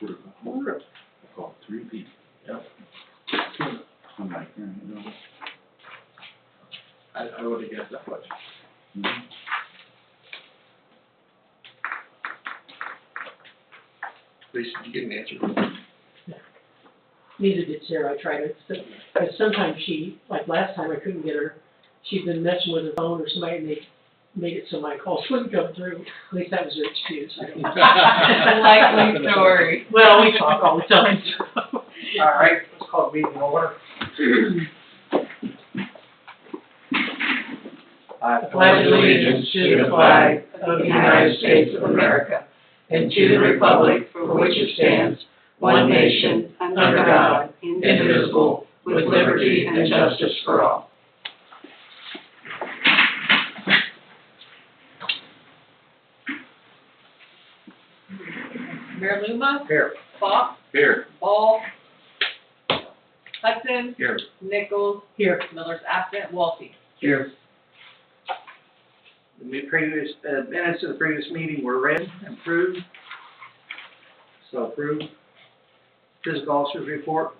for the whole trip. I called 3 people. Yep. I'm like, you know. I would have guessed that much. Mm-hmm. Lisa, did you get an answer? Neither did Sarah. I tried it, but sometimes she, like last time I couldn't get her. She'd been messing with her phone or somebody and they made it so my calls wouldn't go through. At least that was her excuse. I don't know. Likely story. Well, we talk all the time. All right, let's call the meeting to order. I pledge allegiance to the flag of the United States of America and to the republic for which it stands, one nation, under God, indivisible, with liberty and justice for all. Mayor Luma, Here. Fox, Here. Ball, Hudson, Here. Nichols, Here, Miller's absent, Walty. Here. The previous, minutes of the previous meeting were read and approved. So approved. Physical officer's report.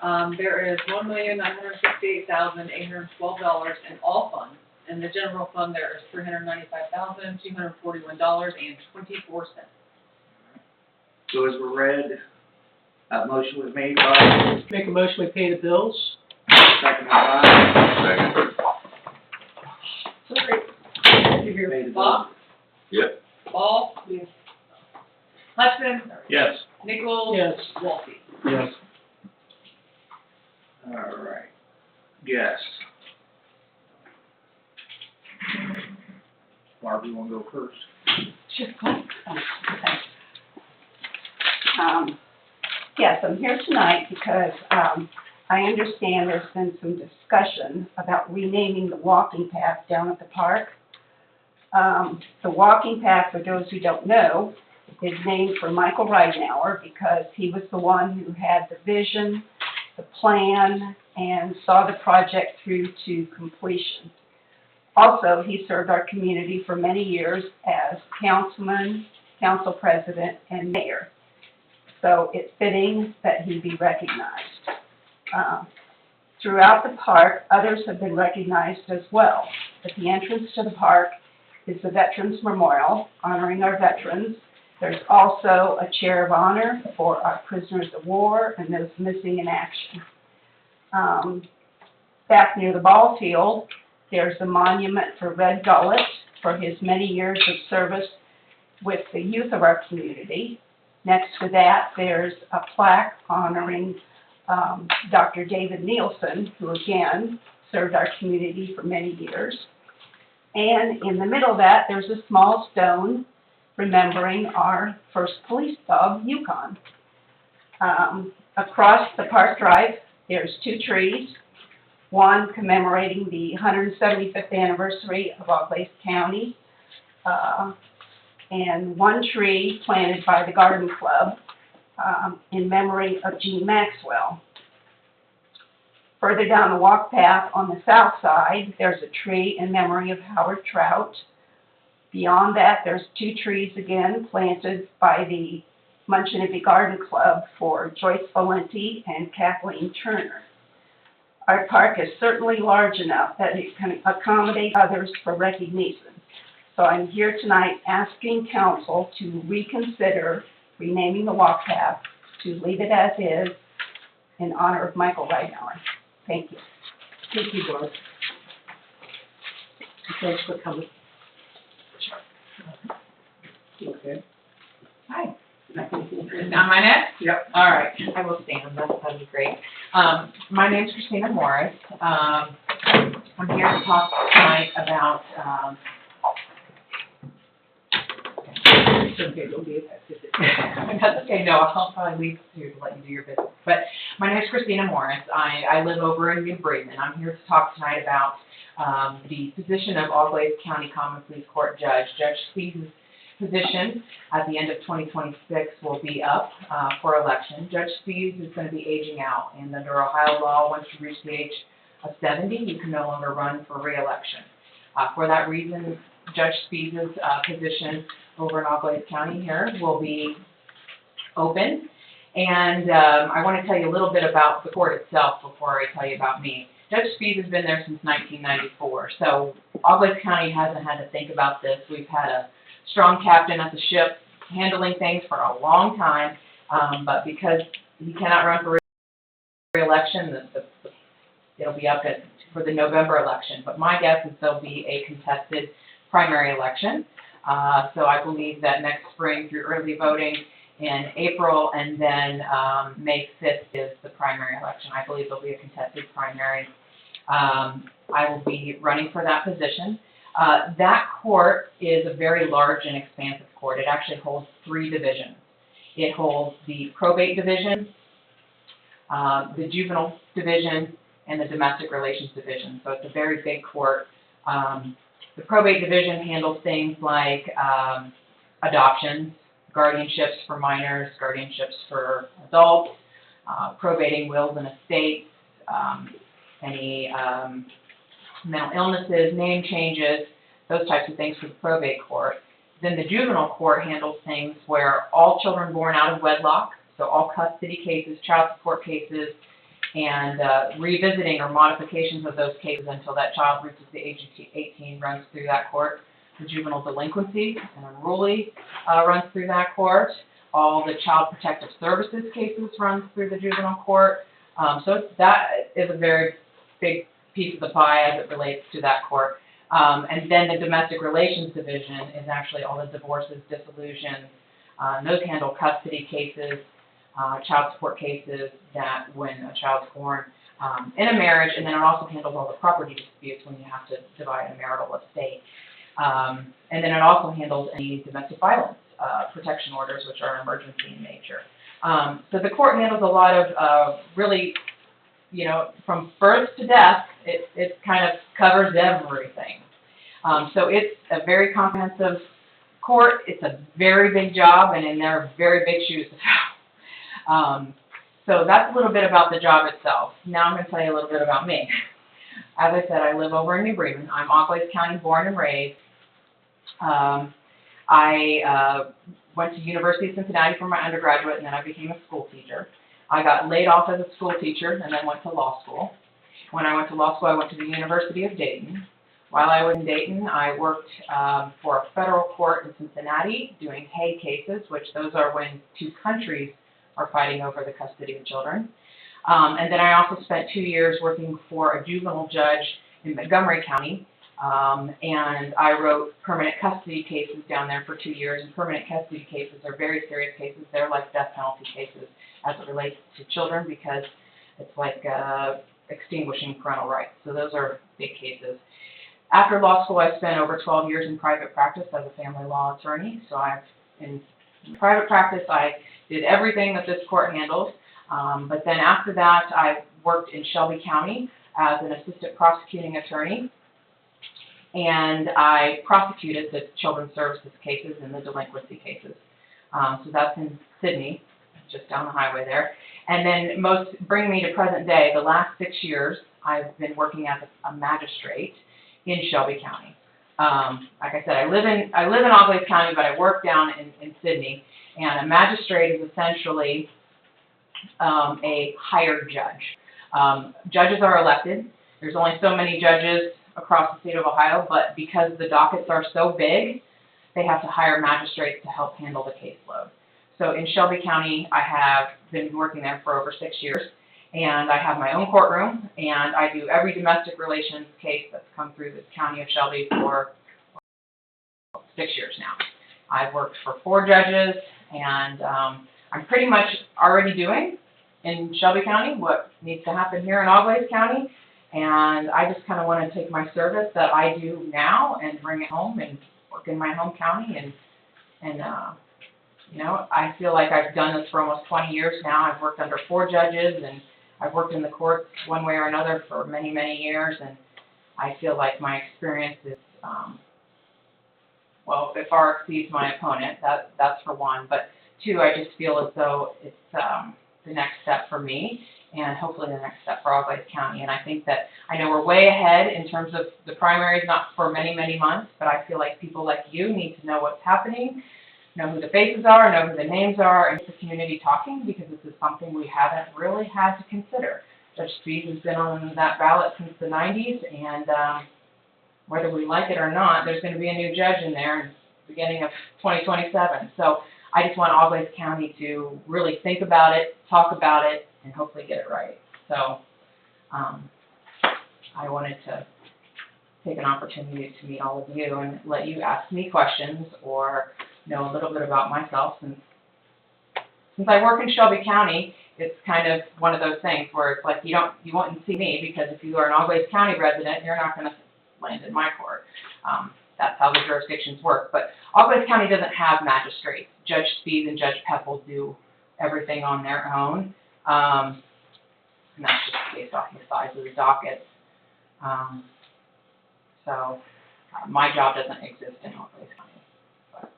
There is $1,968,812 in all funds. In the general fund, there is $395,241.24. So as were read, a motion was made by, make a motion, we pay the bills. seconded by, Second. Sorry. You hear me? made the Fox, Yep. Ball, Hudson, Yes. Nichols, Yes. Walty. Yes. All right. Yes. Barb, you want to go first? Sure. Yes, I'm here tonight because I understand there's been some discussion about renaming the walking path down at the park. The walking path, for those who don't know, is named for Michael Ridenauer because he was the one who had the vision, the plan, and saw the project through to completion. Also, he served our community for many years as councilman, council president, and mayor. So it's fitting that he be recognized. Throughout the park, others have been recognized as well. At the entrance to the park is the Veterans Memorial, honoring our veterans. There's also a chair of honor for our prisoners of war and those missing in action. Back near the ball field, there's a monument for Red Gullet for his many years of service with the youth of our community. Next to that, there's a plaque honoring Dr. David Nielsen, who again served our community for many years. And in the middle of that, there's a small stone remembering our first police dog, Yukon. Across the park drive, there's 2 trees, one commemorating the 175th anniversary of Auglaize County, and 1 tree planted by the Garden Club in memory of Jean Maxwell. Further down the walk path on the south side, there's a tree in memory of Howard Trout. Beyond that, there's 2 trees again planted by the Munchausen Garden Club for Joyce Valenti and Kathleen Turner. Our park is certainly large enough that it can accommodate others for recognition. So I'm here tonight asking council to reconsider renaming the walk path to leave it as is in honor of Michael Ridenauer. Thank you. Thank you, Barb. Thanks for coming. Okay. Hi. Now my next? Yep. All right, I will stand, that'd be great. My name's Christina Morris. I'm here to talk tonight about, It's okay, don't be affected. that's okay, no, I'll probably leave you to let you do your business. But my name's Christina Morris. I live over in New Britain, and I'm here to talk tonight about the position of Auglaize County Common Pleas Court Judge. Judge Spee's position at the end of 2026 will be up for election. Judge Spees is going to be aging out, and under Ohio law, once you reach the age of 70, you can no longer run for re-election. For that reason, Judge Spees' position over in Auglaize County here will be open. And I want to tell you a little bit about the court itself before I tell you about me. Judge Speed has been there since 1994, so Auglaize County hasn't had to think about this. We've had a strong captain at the ship handling things for a long time, but because he cannot run for re-election, it'll be up for the November election. But my guess is there'll be a contested primary election. So I believe that next spring through early voting in April, and then May 5th is the primary election. I believe there'll be a contested primary. I will be running for that position. That court is a very large and expansive court. It actually holds 3 divisions. It holds the probate division, the juvenile division, and the domestic relations division. So it's a very big court. The probate division handles things like adoptions, guardianships for minors, guardianships for adults, probating wills and estates, any mental illnesses, name changes, those types of things for the probate court. Then the juvenile court handles things where all children born out of wedlock, so all custody cases, child support cases, and revisiting or modifications of those cases until that child reaches the age of 18 runs through that court. The juvenile delinquency and unruly runs through that court. All the child protective services cases runs through the juvenile court. So that is a very big piece of the pie as it relates to that court. And then the domestic relations division is actually all the divorces, dissolutions. Those handle custody cases, child support cases that when a child's born in a marriage, and then it also handles all the property disputes when you have to divide a marital estate. And then it also handles any domestic violence protection orders, which are emergency in nature. So the court handles a lot of really, you know, from birth to death, it kind of covers everything. So it's a very comprehensive court. It's a very big job, and there are very big shoes to fill. So that's a little bit about the job itself. Now I'm going to tell you a little bit about me. As I said, I live over in New Bremen. I'm Auglaize County born and raised. I went to University of Cincinnati for my undergraduate, and then I became a school teacher. I got laid off as a school teacher and then went to law school. When I went to law school, I went to the University of Dayton. While I was in Dayton, I worked for a federal court in Cincinnati doing Hague cases, which those are when 2 countries are fighting over the custody of children. And then I also spent 2 years working for a juvenile judge in Montgomery County. And I wrote permanent custody cases down there for 2 years. And permanent custody cases are very serious cases. They're like death penalty cases as it relates to children, because it's like extinguishing parental rights. So those are big cases. After law school, I spent over 12 years in private practice as a family law attorney. So in private practice, I did everything that this court handles. But then after that, I worked in Shelby County as an assistant prosecuting attorney. And I prosecuted the children's services cases and the delinquency cases. So that's in Sydney, just down the highway there. And then bring me to present day, the last 6 years, I've been working as a magistrate in Shelby County. Like I said, I live in Auglaize County, but I work down in Sydney. And a magistrate is essentially a hired judge. Judges are elected. There's only so many judges across the state of Ohio, but because the dockets are so big, they have to hire magistrates to help handle the caseload. So in Shelby County, I have been working there for over 6 years, and I have my own courtroom, and I do every domestic relations case that's come through the county of Shelby for 6 years now. I've worked for 4 judges, and I'm pretty much already doing in Shelby County what needs to happen here in Auglaize County. And I just kind of want to take my service that I do now and bring it home and work in my home county. And you know, I feel like I've done this for almost 20 years now. I've worked under 4 judges, and I've worked in the courts one way or another for many, many years. And I feel like my experience is, well, it far exceeds my opponent. That's for one. But 2, I just feel as though it's the next step for me, and hopefully the next step for Auglaize County. And I think that, I know we're way ahead in terms of the primaries, not for many, many months, but I feel like people like you need to know what's happening know who the faces are, know who the names are, and get the community talking, because this is something we haven't really had to consider. Judge Speed has been on that ballot since the 90s, and whether we like it or not, there's going to be a new judge in there in the beginning of 2027. So I just want Auglaize County to really think about it, talk about it, and hopefully get it right. So I wanted to take an opportunity to meet all of you and let you ask me questions or know a little bit about myself. Since I work in Shelby County, it's kind of one of those things where it's like you wouldn't see me, because if you are an Auglaize County resident, you're not going to land in my court. That's how the jurisdictions work. But Auglaize County doesn't have magistrates. Judge Speed and Judge Pepple do everything on their own. And that's just based off the size of the dockets. So my job doesn't exist in Auglaize County.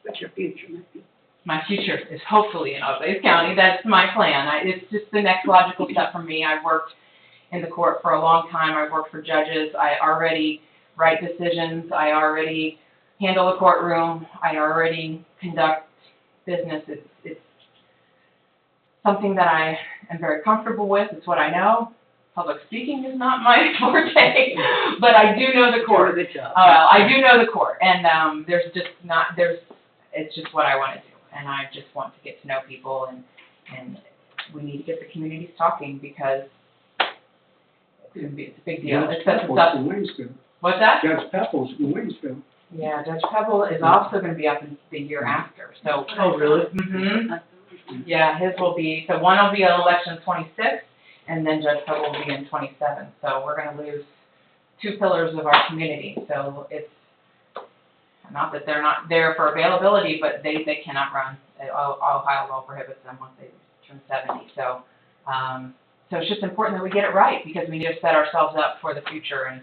What's your future might be? My future is hopefully in Auglaize County. That's my plan. It's just the next logical step for me. I've worked in the court for a long time. I've worked for judges. I already write decisions. I already handle the courtroom. I already conduct business. It's something that I am very comfortable with. It's what I know. Public speaking is not my forte, but I do know the court. Good job. I do know the court, and it's just what I want to do, and I just want to get to know people, and we need to get the communities talking, because it's a big deal. Judge It sets us Pepple's up. in Waynesfield. What's that? Judge Pepple's in Waynesfield. Yeah, Judge Pebble is also going to be up in the year after. So. Oh, really? Mm-hmm. Yeah, his will be, so one will be an election 26, and then Judge Pebble will be in 27. So we're going to lose two pillars of our community. So it's not that they're not there for availability, but they cannot run. Ohio law prohibits them once they turn 70. So it's just important that we get it right, because we need to set ourselves up for the future. And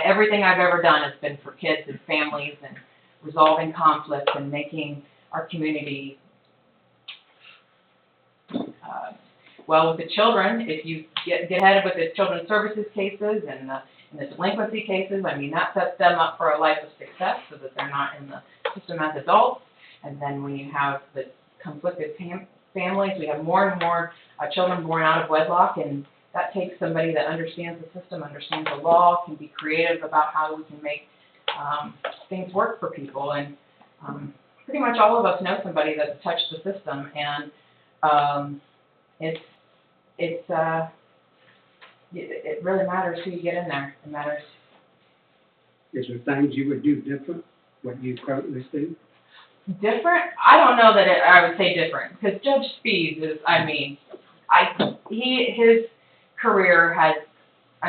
everything I've ever done has been for kids and families and resolving conflicts and making our community well with the children. If you get ahead with the children's services cases and the delinquency cases, I mean, that sets them up for a life of success, so that they're not in the system as adults. And then when you have the conflicted families, we have more and more children born out of wedlock, and that takes somebody that understands the system, understands the law, can be creative about how we can make things work for people. And pretty much all of us know somebody that's touched the system, and it really matters who you get in there. It matters. Is there things you would do different, what you currently do? Different? I don't know that I would say different, because Judge Speed is, his career has,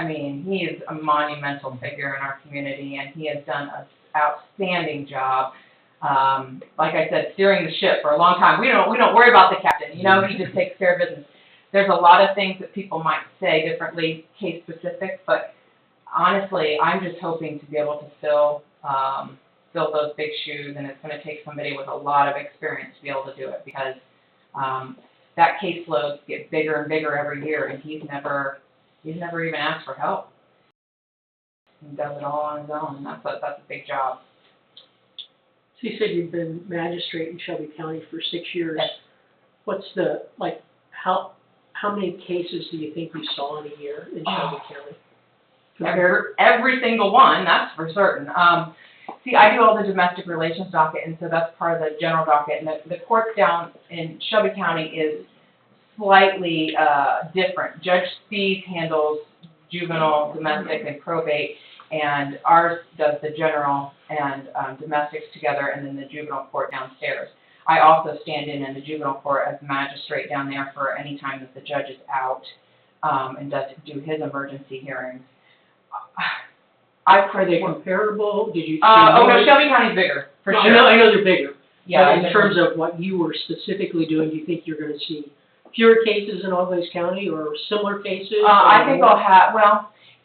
he is a monumental figure in our community, and he has done an outstanding job. Like I said, steering the ship for a long time. We don't worry about the captain, he just takes care of business. There's a lot of things that people might say differently, case specific, but honestly, I'm just hoping to be able to fill those big shoes, and it's going to take somebody with a lot of experience to be able to do it, because that caseload gets bigger and bigger every year, and he's never even asked for help. He does it all on his own, and that's a big job. So you said you've been magistrate in Shelby County for 6 years. Yes. What's how many cases do you think you saw in a year in Shelby County? Every single one, that's for certain. See, I do all the domestic relations docket, and so that's part of the general docket. And the courts down in Shelby County is slightly different. Judge Speed handles juvenile, domestic, and probate, and ours does the general and domestics together, and then the juvenile court downstairs. I also stand in the juvenile court as magistrate down there for any time that the judge is out, and does do his emergency hearings. Are they comparable? Did you? No, Shelby County's bigger, for No, sure. I know they're bigger. Yeah. But in terms of what you were specifically doing, do you think you're gonna see fewer cases in Auglaize County or similar cases? I think I'll have,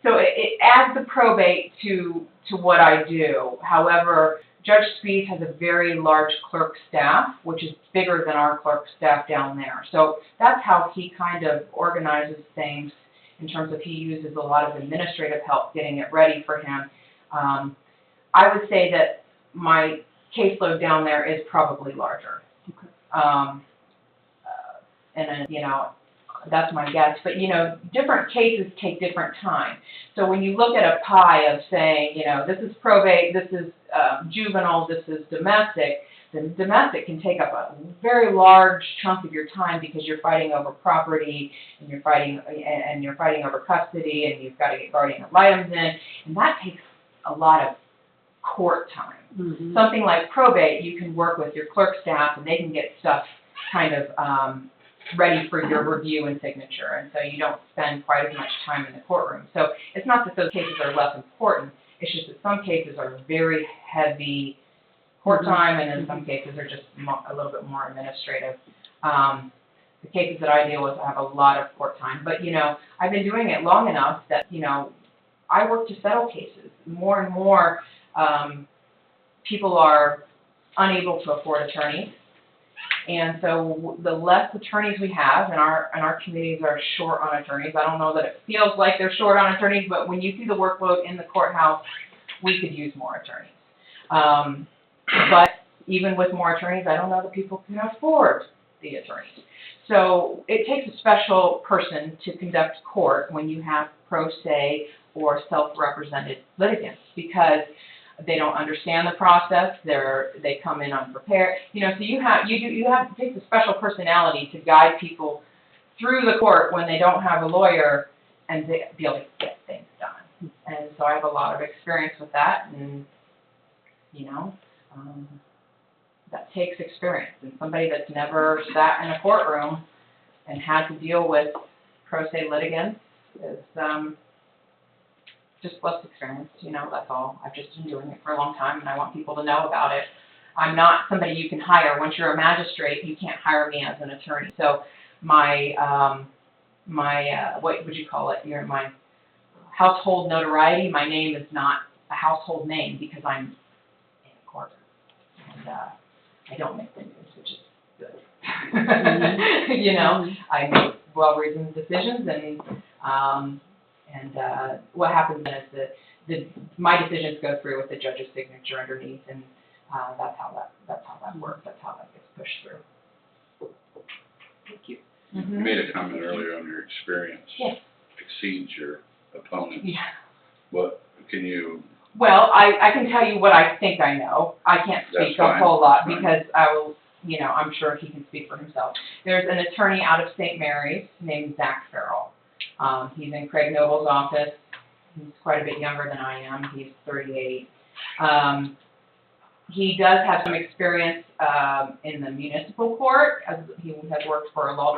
so it adds the probate to what I do. However, Judge Speed has a very large clerk staff, which is bigger than our clerk staff down there. So that's how he kind of organizes things, in terms of he uses a lot of administrative help getting it ready for him. I would say that my caseload down there is probably larger. And then, you know, that's my guess. But, you know, different cases take different time. So when you look at a pie of saying, you know, this is probate, this is juvenile, this is domestic, then domestic can take up a very large chunk of your time because you're fighting over property and you're fighting over custody and you've got to get guardian ad litem in, and that takes a lot of court time. Mm-hmm. Something like probate, you can work with your clerk staff and they can get stuff kind of ready for your review and signature, and so you don't spend quite as much time in the courtroom. So it's not that those cases are less important, it's just that some cases are very heavy court time, and then some cases are just a little bit more administrative. The cases that I deal with have a lot of court time, but, you know, I've been doing it long enough that, you know, I work to settle cases. More and more people are unable to afford attorneys, and so the less attorneys we have, and our communities are short on attorneys. I don't know that it feels like they're short on attorneys, but when you see the workload in the courthouse, we could use more attorneys. But even with more attorneys, I don't know that people can afford the attorneys. So it takes a special person to conduct court when you have pro se or self-represented litigants, because they don't understand the process. They come in unprepared. You know, so you have it takes a special personality to guide people through the court when they don't have a lawyer and be able to get things done. And so I have a lot of experience with that, and you know, that takes experience. And somebody that's never sat in a courtroom and had to deal with pro se litigants is just less experienced, you know, that's all. I've just been doing it for a long time, and I want people to know about it. I'm not somebody you can hire. Once you're a magistrate, you can't hire me as an attorney. So my what would you call it? My household notoriety. My name is not a household name because I'm in court, and I don't make the news, which is good. You know, I make well-reasoned decisions, and what happens then is my decisions go through with the judge's signature underneath, and that's how that works. That's how that gets pushed through. Thank you. You made a comment earlier on your experience. Yes. Exceeds your opponent. Yeah. What, can you? Well, I can tell you what I think I know. I can't speak a whole lot because I will, you know, I'm sure he can speak for himself. There's an attorney out of St. Mary's named Zach Farrell. He's in Craig Noble's office. He's quite a bit younger than I am. He's 38. He does have some experience in the municipal court, as he has worked for as a law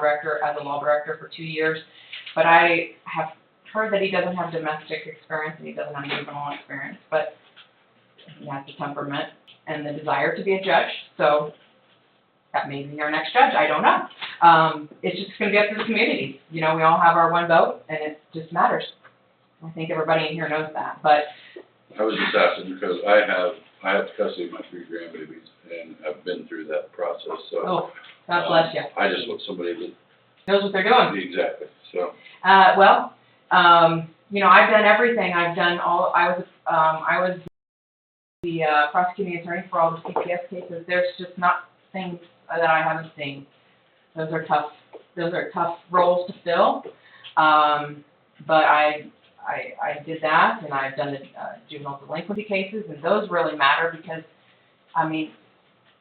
director for 2 years. But I have heard that he doesn't have domestic experience and he doesn't have juvenile experience, but he has the temperament and the desire to be a judge. So that may be our next judge. I don't know. It's just going to be up to the community. You know, we all have our one vote, and it just matters. I think everybody in here knows that. But I was just asking because I have custody of my 3 grandbabies, and I've been through that process. So, oh, God bless you. I just want somebody that Knows what they're doing. exactly. So, You know, I've done everything. I've done all. I was the prosecuting attorney for all the CPS cases. There's just not things that I haven't seen. Those are tough roles to fill. But I did that, and I've done the juvenile delinquency cases, and those really matter because, I mean,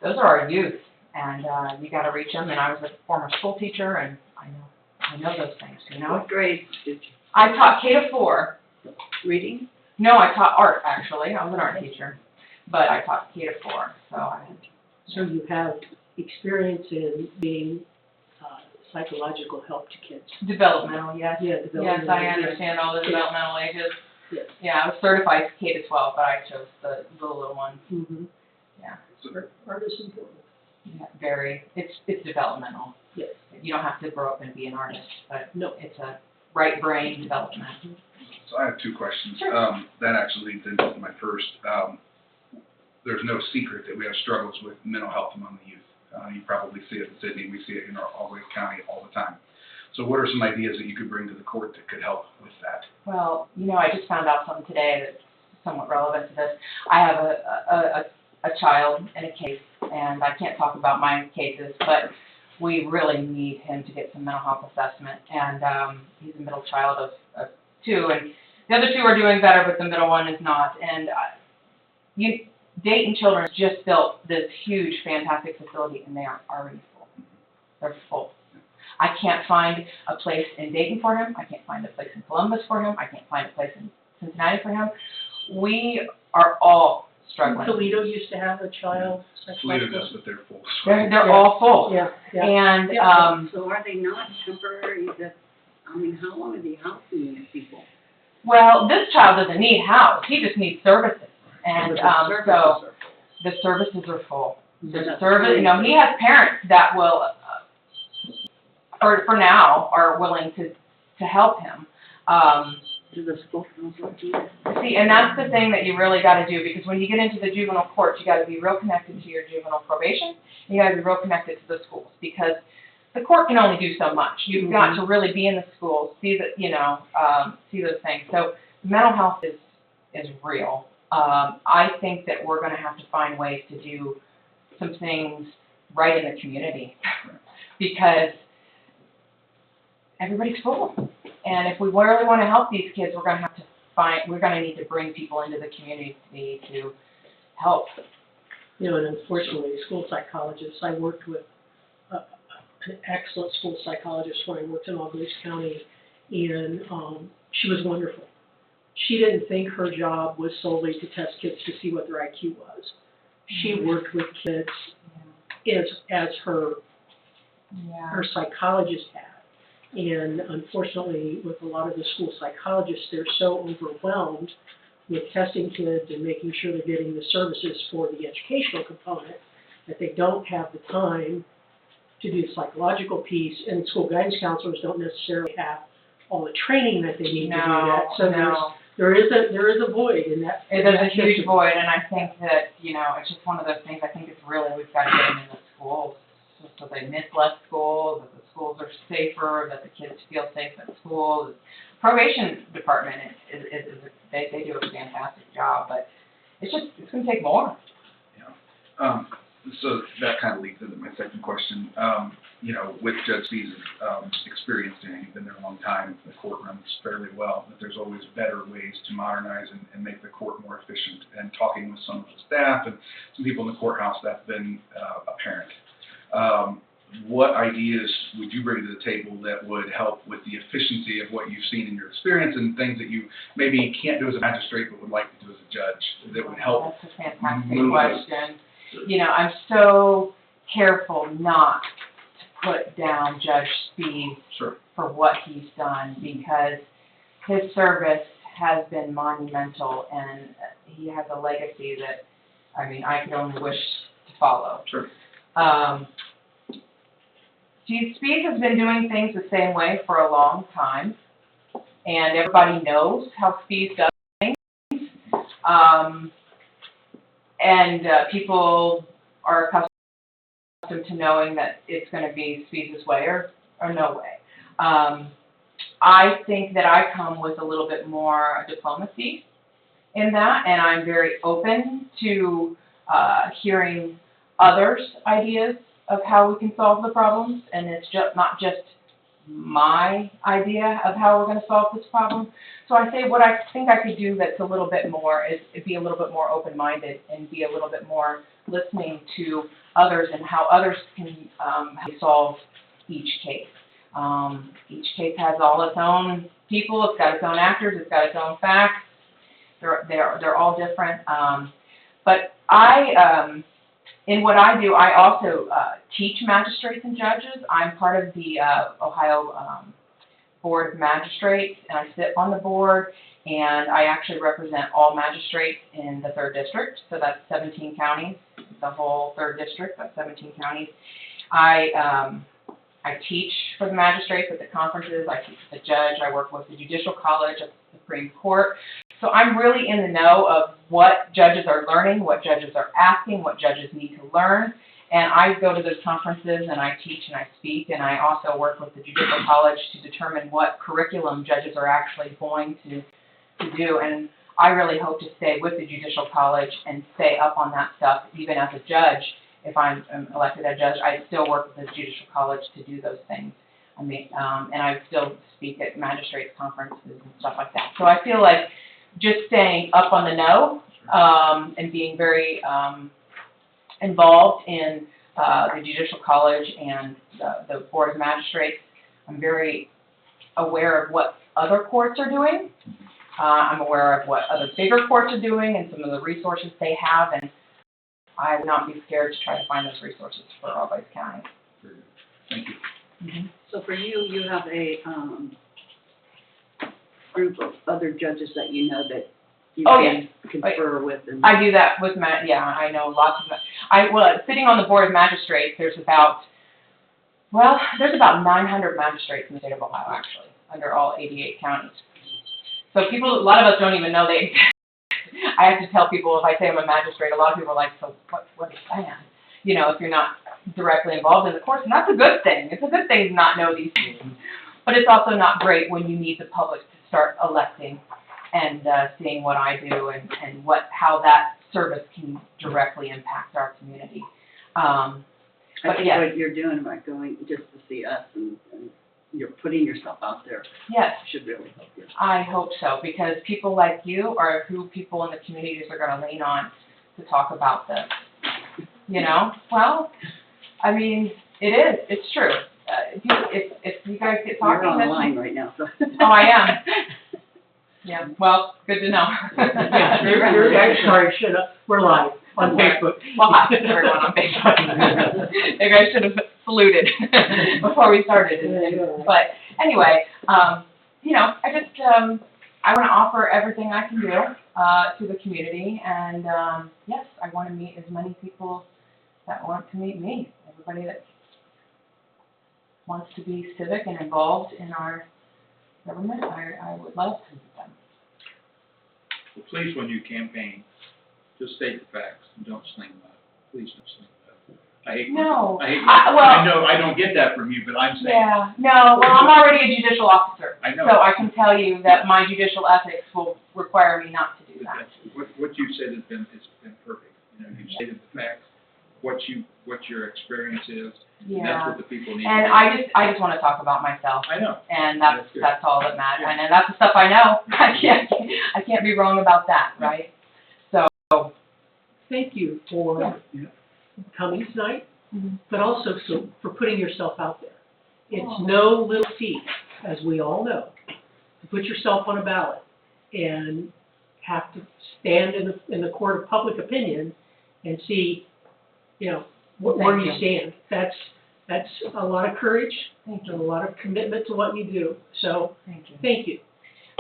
those are our youth, and you got to reach them. And I was a former school teacher, and I know those things. You know. What grade did you? I taught K to 4. Reading? No, I taught art actually. I was an art teacher, but I taught K to 4. So you have experience in being psychological help to kids? Developmental, yes. Yeah, developmental. Yes, I understand all the developmental ages. Yes. Yeah, I was certified K to 12, but I chose the little ones. Mm-hmm. Yeah. Art is important. Yeah, very. It's developmental. Yes. You don't have to grow up and be an artist, but No. it's a right brain development. So I have 2 questions. Sure. That actually leads into my first. There's no secret that we have struggles with mental health among the youth. You probably see it in Sydney. We see it in our Always County all the time. So what are some ideas that you could bring to the court that could help with that? Well, you know, I just found out something today that's somewhat relevant to this. I have a child in a case, and I can't talk about my cases, but we really need him to get some mental health assessment, and he's a middle child of two, and the other two are doing better, but the middle one is not, and Dayton Children's just built this huge, fantastic facility, and they are already full. They're full. I can't find a place in Dayton for him. I can't find a place in Columbus for him. I can't find a place in Cincinnati for him. We are all struggling. Toledo used to have a child Toledo does, but they're full. They're all full. Yeah, yeah. And, So are they not temporary, I mean, how long are they housing these people? well, this child doesn't need house. He just needs services. And, so the services are full. The service, you know, he has parents that will, for now, are willing to help him. Do the school council do that? See, and that's the thing that you really gotta do, because when you get into the juvenile courts, you gotta be real connected to your juvenile probation, and you gotta be real connected to the schools, because the court can only do so much. You've got to really be in the schools, see the, see those things. So mental health is real. I think that we're gonna have to find ways to do some things right in the community, because everybody's full. And if we really want to help these kids, we're going to need to bring people into the community to help. You know, and unfortunately, school psychologists, I worked with an excellent school psychologist when I worked in Algois County, and she was wonderful. She didn't think her job was solely to test kids to see what their IQ was. She worked with kids as her psychologist had. And unfortunately, with a lot of the school psychologists, they're so overwhelmed with testing kids and making sure they're getting the services for the educational component that they don't have the time to do the psychological piece, and school guidance counselors don't necessarily have all the training that they need to do that. So there is a void in that. There's a huge void, and I think that, it's just one of those things. I think it's really, we've got to get them in the schools so they miss less school, that the schools are safer, that the kids feel safe at school. The probation department they do a fantastic job, but it's going to take more. Yeah. So that kind of leads into my second question. With Judge Spees' experience, you've been there a long time, the court runs fairly well, but there's always better ways to modernize and make the court more efficient. And talking with some of the staff and some people in the courthouse, that's been apparent. What ideas would you bring to the table that would help with the efficiency of what you've seen in your experience, and things that you maybe can't do as a magistrate but would like to do as a judge that would help? That's a fantastic question. I'm so careful not to put down Judge Spees for what he's done, because his service has been monumental, and he has a legacy that, I could only wish to follow. Sure. Spees has been doing things the same way for a long time, and everybody knows how Spees does things. People are accustomed to knowing that it's going to be Spees' way or no way. I think that I come with a little bit more diplomacy in that, and I'm very open to hearing others' ideas of how we can solve the problems, and it's not just my idea of how we're going to solve this problem. So I say what I think I could do that's a little bit more is be a little bit more open-minded and be a little bit more listening to others and how others can solve each case. Each case has all its own people, it's got its own actors, it's got its own facts. They're all different. But in what I do, I also teach magistrates and judges. I'm part of the Ohio Board of Magistrates, and I sit on the board, and I actually represent all magistrates in the 3rd District, so that's 17 counties, the whole 3rd District, that's 17 counties. I teach for the magistrates at the conferences, I teach with the judge, I work with the Judicial College at the Supreme Court. So I'm really in the know of what judges are learning, what judges are asking, what judges need to learn. And I go to those conferences and I teach and I speak, and I also work with the Judicial College to determine what curriculum judges are actually going to do. And I really hope to stay with the judicial college and stay up on that stuff, even as a judge. If I'm elected as a judge, I still work with the judicial college to do those things. I mean, and I still speak at magistrates conferences and stuff like that. So I feel like just staying up on the know, and being very, involved in, the judicial college and the board of magistrates. I'm very aware of what other courts are doing. I'm aware of what other bigger courts are doing and some of the resources they have, and I would not be scared to try to find those resources for Always County. Very good. Thank you. Mm-hmm. So for you, you have a, group of other judges that you know that you Oh, can confer with and. I do that with I know lots of, sitting on the board of magistrates, there's about 900 magistrates in the state of Ohio, actually, under all 88 counties. So people, a lot of us don't even know they exist. I have to tell people, if I say I'm a magistrate, a lot of people are like, so what is that? You know, if you're not directly involved in the course, and that's a good thing. It's a good thing to not know these things. But it's also not great when you need the public to start electing and seeing what I do and how that service can directly impact our community. I But think yes, what you're doing by going just to see us and you're putting yourself out there yes, should really help you. I hope so, because people like you are who people in the communities are going to lean on to talk about this. You know, well, I mean, it's true. If you guys get talking, You're on the that's- line right now, so. Oh, I am. Yeah, well, good to know. Yeah, you're sorry, shut up, we're live on Facebook. Well, hi, everyone on Facebook. You guys should have saluted before we started. But anyway, you know, I just, I want to offer everything I can do to the community. And yes, I want to meet as many people that want to meet me. Everybody that wants to be civic and involved in our government, I would love to meet them. Well, please, when you campaign, just state the facts and don't sling mud. Please don't sling mud. I hate. No. I hate. Well- I know I don't get that from you, but I'm saying. Yeah, no, well, I'm already a judicial officer. I know. So I can tell you that my judicial ethics will require me not to do that. What you've said has been perfect. You know, you've stated the facts, what your experience is, and that's Yeah. what the people need. And to I just want to talk about myself, I know. and That's good. that's all that matters. And that's the stuff I know. I can't be wrong about that, right? So, Thank you for coming tonight, but also for putting yourself out there. It's no little feat, as we all know, to put yourself on a ballot and have to stand in the court of public opinion and see, you know, where you stand. That's a lot of courage and a lot of commitment to what you do. So, thank you. thank you.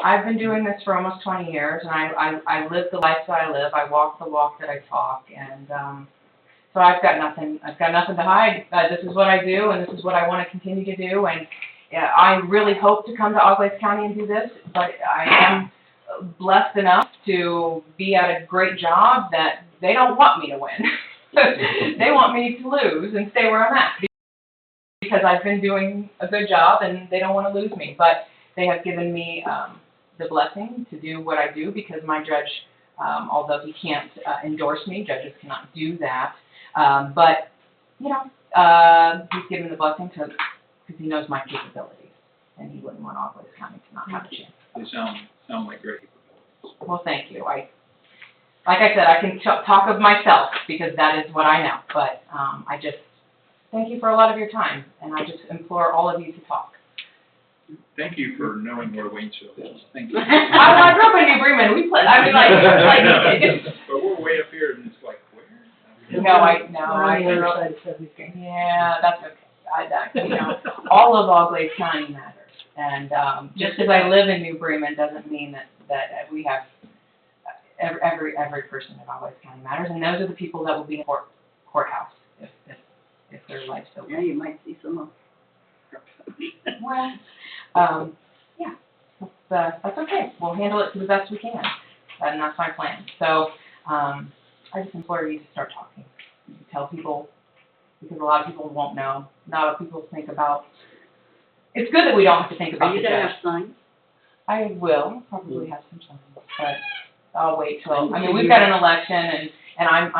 I've been doing this for almost 20 years, and I live the life that I live. I walk the walk that I talk, and so I've got nothing to hide. This is what I do, and this is what I want to continue to do. And I really hope to come to Auglaize County and do this, but I am blessed enough to be at a great job that they don't want me to win. They want me to lose and stay where I'm at, because I've been doing a good job, and they don't want to lose me. But they have given me the blessing to do what I do, because my judge, although he can't endorse me, judges cannot do that. But, you know, he's given the blessing because he knows my capabilities, and he wouldn't want Auglaize County to not have a chance. They sound like great capabilities. Well, thank you. Like I said, I can talk of myself because that is what I know. But I just thank you for a lot of your time, and I just implore all of you to talk. Thank you for knowing where Waynesfield is. Thank you. I grew up in New Bremen. We play. I mean, like But we're way up here, and it's like, where? No, I We're on the grew other up. side of 73. Yeah, that's okay. You know, all of Auglaize County matters, and just because I live in New Bremen doesn't mean that we have every person in Auglaize County matters, and those are the people that will be in the courthouse if their life's over. Yeah, you might see some of. Well, yeah, that's okay. We'll handle it to the best we can, and that's my plan. So, I just implore you to start talking. Tell people, because a lot of people won't know. A lot of people think about. It's good that we don't have to think about Are you the gonna judge. have signs? I will probably have some signs, but I'll wait till, I mean, we've got an election and I'm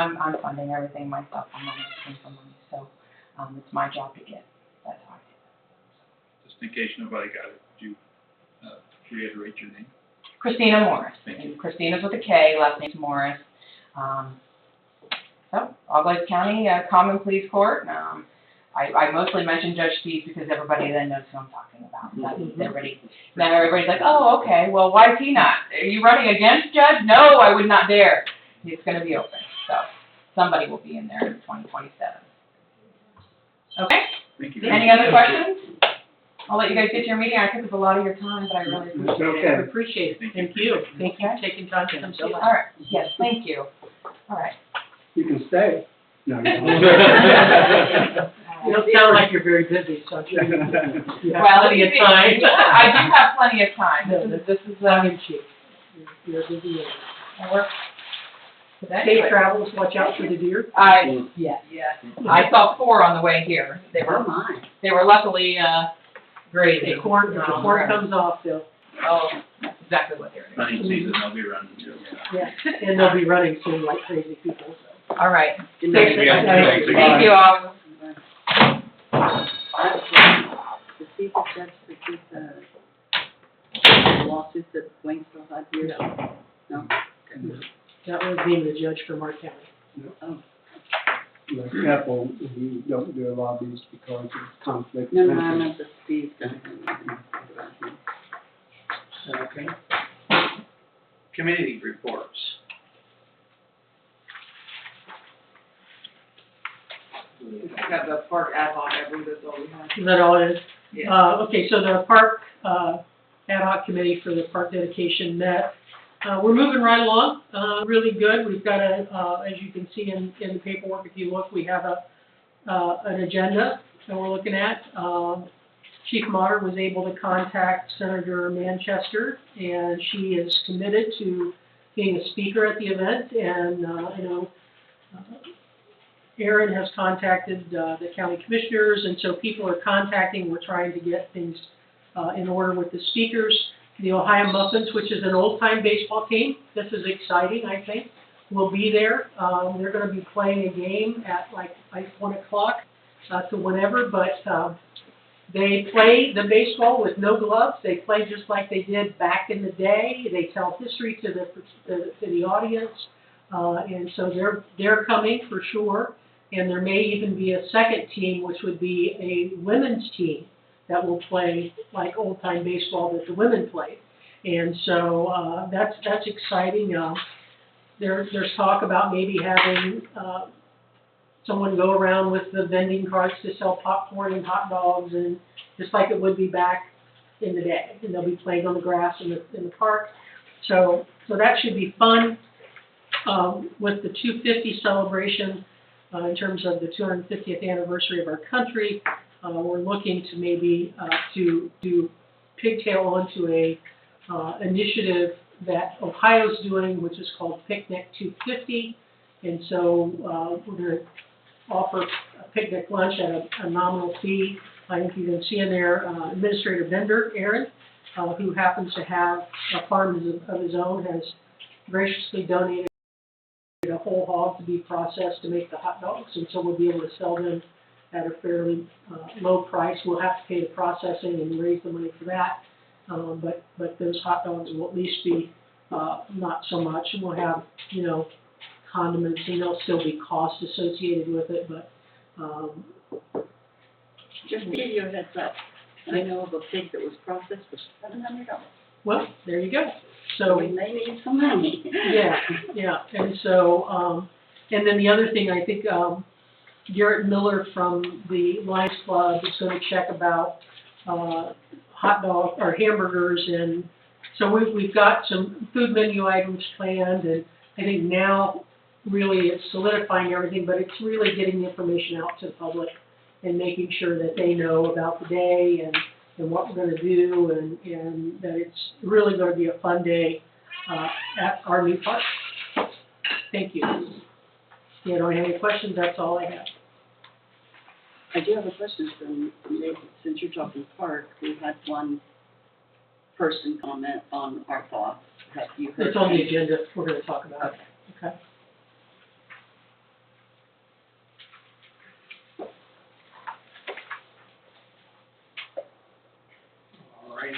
funding everything myself. I'm not asking for money, so, it's my job to get. That's how I do it. Just in case nobody got it, would you, reiterate your name? Christina Morris. Thank you. And Christina's with a K, last name's Morris. So, All Glades County, Common Pleas Court. I mostly mention Judge Steve because everybody then knows who I'm talking about. Now everybody's like, oh, okay, well, why is he not? Are you running against Judge? No, I would not dare. It's gonna be open, so somebody will be in there in 2027. Okay? Thank you. Any other questions? I'll let you guys get to your meeting. I took up a lot of your time, but I really appreciate It's it. okay. I appreciate it. Thank you. Thank you for taking time to come see us. All right, yes, thank you. All right. You can stay. No, you don't. You don't sound like you're very busy, so I'm sure you have Well, plenty of time. I do have plenty of time. This is, Tongue in cheek. You're a busy man. I work today. Safe travels, watch out for the deer. Yes. I saw 4 on the way here. They Oh, were my. luckily, If grazing. the corn comes off, they'll, Oh, that's exactly what they're doing. Hunting season, I'll be running too. yeah, and they'll be running soon like crazy people, so. All right. Good Thank night. Thanks again. Thank you all. To see the judge that this, lawsuit that Waynesfield had here? No? That was being the judge from our county. Oh, Be careful, you don't do a lot of these because of conflict. no, I meant the Steve thing. Okay. Committee reports. Got the park ad hoc, I believe that's all we have. Is that all it is? Yeah. Okay, so the park, ad hoc committee for the park dedication met. We're moving right along, really good. We've got as you can see in the paperwork, if you look, we have an agenda that we're looking at. Chief Maher was able to contact Senator Manchester, and she is committed to being a speaker at the event, and, Aaron has contacted, the county commissioners, and so people are contacting, we're trying to get things, in order with the speakers. The Ohio Muffins, which is an old-time baseball team, this is exciting, I think, will be there. They're gonna be playing a game at like 1 o'clock, to whenever, but, they play the baseball with no gloves. They play just like they did back in the day. They tell history to the audience, and so they're coming for sure. And there may even be a second team, which would be a women's team that will play like old time baseball that the women play. And so that's exciting. There's talk about maybe having someone go around with the vending carts to sell popcorn and hot dogs, and just like it would be back in the day. And they'll be playing on the grass in the park. So that should be fun. With the 250 celebration, in terms of the 250th anniversary of our country, we're looking to maybe to do pigtail onto a initiative that Ohio's doing, which is called Picnic 250. And so we're going to offer a picnic lunch at a nominal fee. I think you can see in there Administrator Bender, Aaron, who happens to have a farm of his own, has graciously donated a whole hog to be processed to make the hot dogs, and so we'll be able to sell them at a fairly low price. We'll have to pay the processing and raise the money for that, but those hot dogs will at least be not so much, and we'll have, condiments, and there'll still be costs associated with it, but Just to give you a heads up, I know of a pig that was processed for $700. well, there you go. So We may need some money. Yeah, and so, and then the other thing, I think, Garrett Miller from the Lions Club is gonna check about, hot dog, or hamburgers, and so we've got some food menu items planned, and I think now, really, it's solidifying everything, but it's really getting the information out to the public and making sure that they know about the day and what we're gonna do, and that it's really gonna be a fun day, at our new park. Thank you. If you don't have any questions, that's all I have. I do have a question from Nathan. Since you're talking park, we had one person comment on our thoughts, have you heard? It's on the agenda, we're gonna talk about it, okay? All right.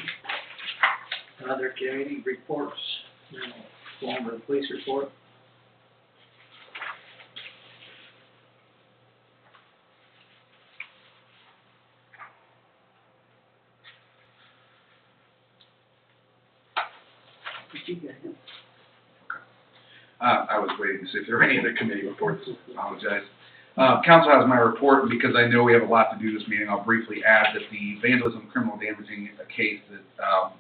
Other committee reports, form of the police report. Did you get him? I was waiting to see if there were any other committee reports. Apologize. Council has my report, and because I know we have a lot to do this meeting, I'll briefly add that the vandalism criminal damaging case that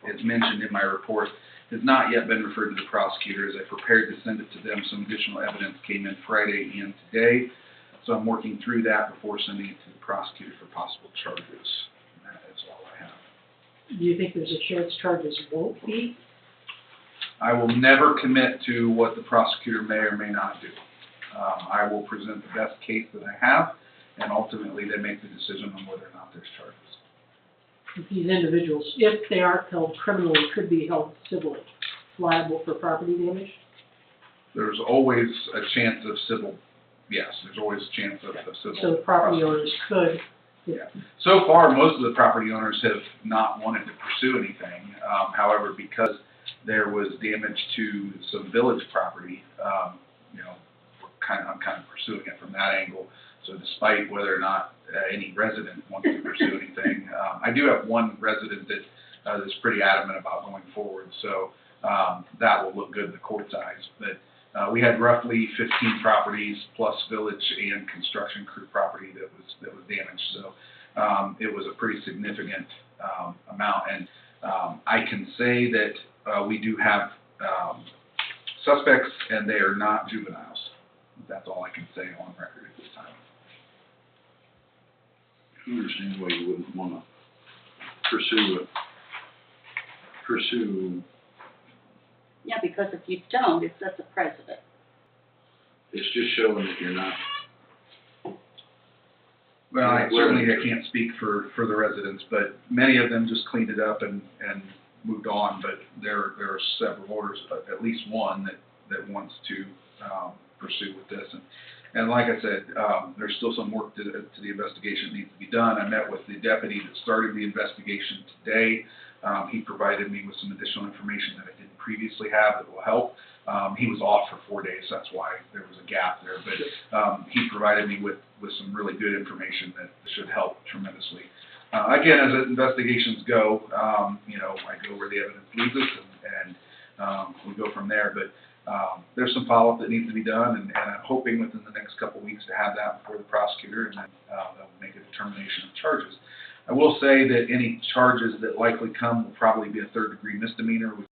is mentioned in my report has not yet been referred to the prosecutor, as I prepared to send it to them. Some additional evidence came in Friday and today, so I'm working through that before sending it to the prosecutor for possible charges. And that is all I have. Do you think there's a chance charges won't be? I will never commit to what the prosecutor may or may not do. I will present the best case that I have, and ultimately they make the decision on whether or not there's charges. These individuals, if they aren't held criminally, could be held civilly, liable for property damage? There's always a chance of civil, yes, there's always a chance of civil. So the property owners could. Yeah. So far, most of the property owners have not wanted to pursue anything. However, because there was damage to some village property, I'm kind of pursuing it from that angle. So despite whether or not any resident wants to pursue anything, I do have one resident that is pretty adamant about going forward. So that will look good in the court's eyes. But we had roughly 15 properties plus village and construction crew property that was damaged. So it was a pretty significant amount. And I can say that we do have suspects, and they are not juveniles. That's all I can say on record at this time. I understand why you wouldn't wanna pursue, Yeah, because if you don't, it sets a precedent. it's just showing that you're not. Well, I can't speak for the residents, but many of them just cleaned it up and moved on. But there are several orders, at least one that wants to pursue with this. And like I said, there's still some work to the investigation that needs to be done. I met with the deputy that started the investigation today. He provided me with some additional information that I didn't previously have that will help. He was off for 4 days, that's why there was a gap there. But he provided me with some really good information that should help tremendously. Again, as investigations go, I go where the evidence leads us, and we go from there. But there's some follow-up that needs to be done, and I'm hoping within the next couple of weeks to have that before the prosecutor, and then they'll make a determination of charges. I will say that any charges that likely come will probably be a third-degree misdemeanor, which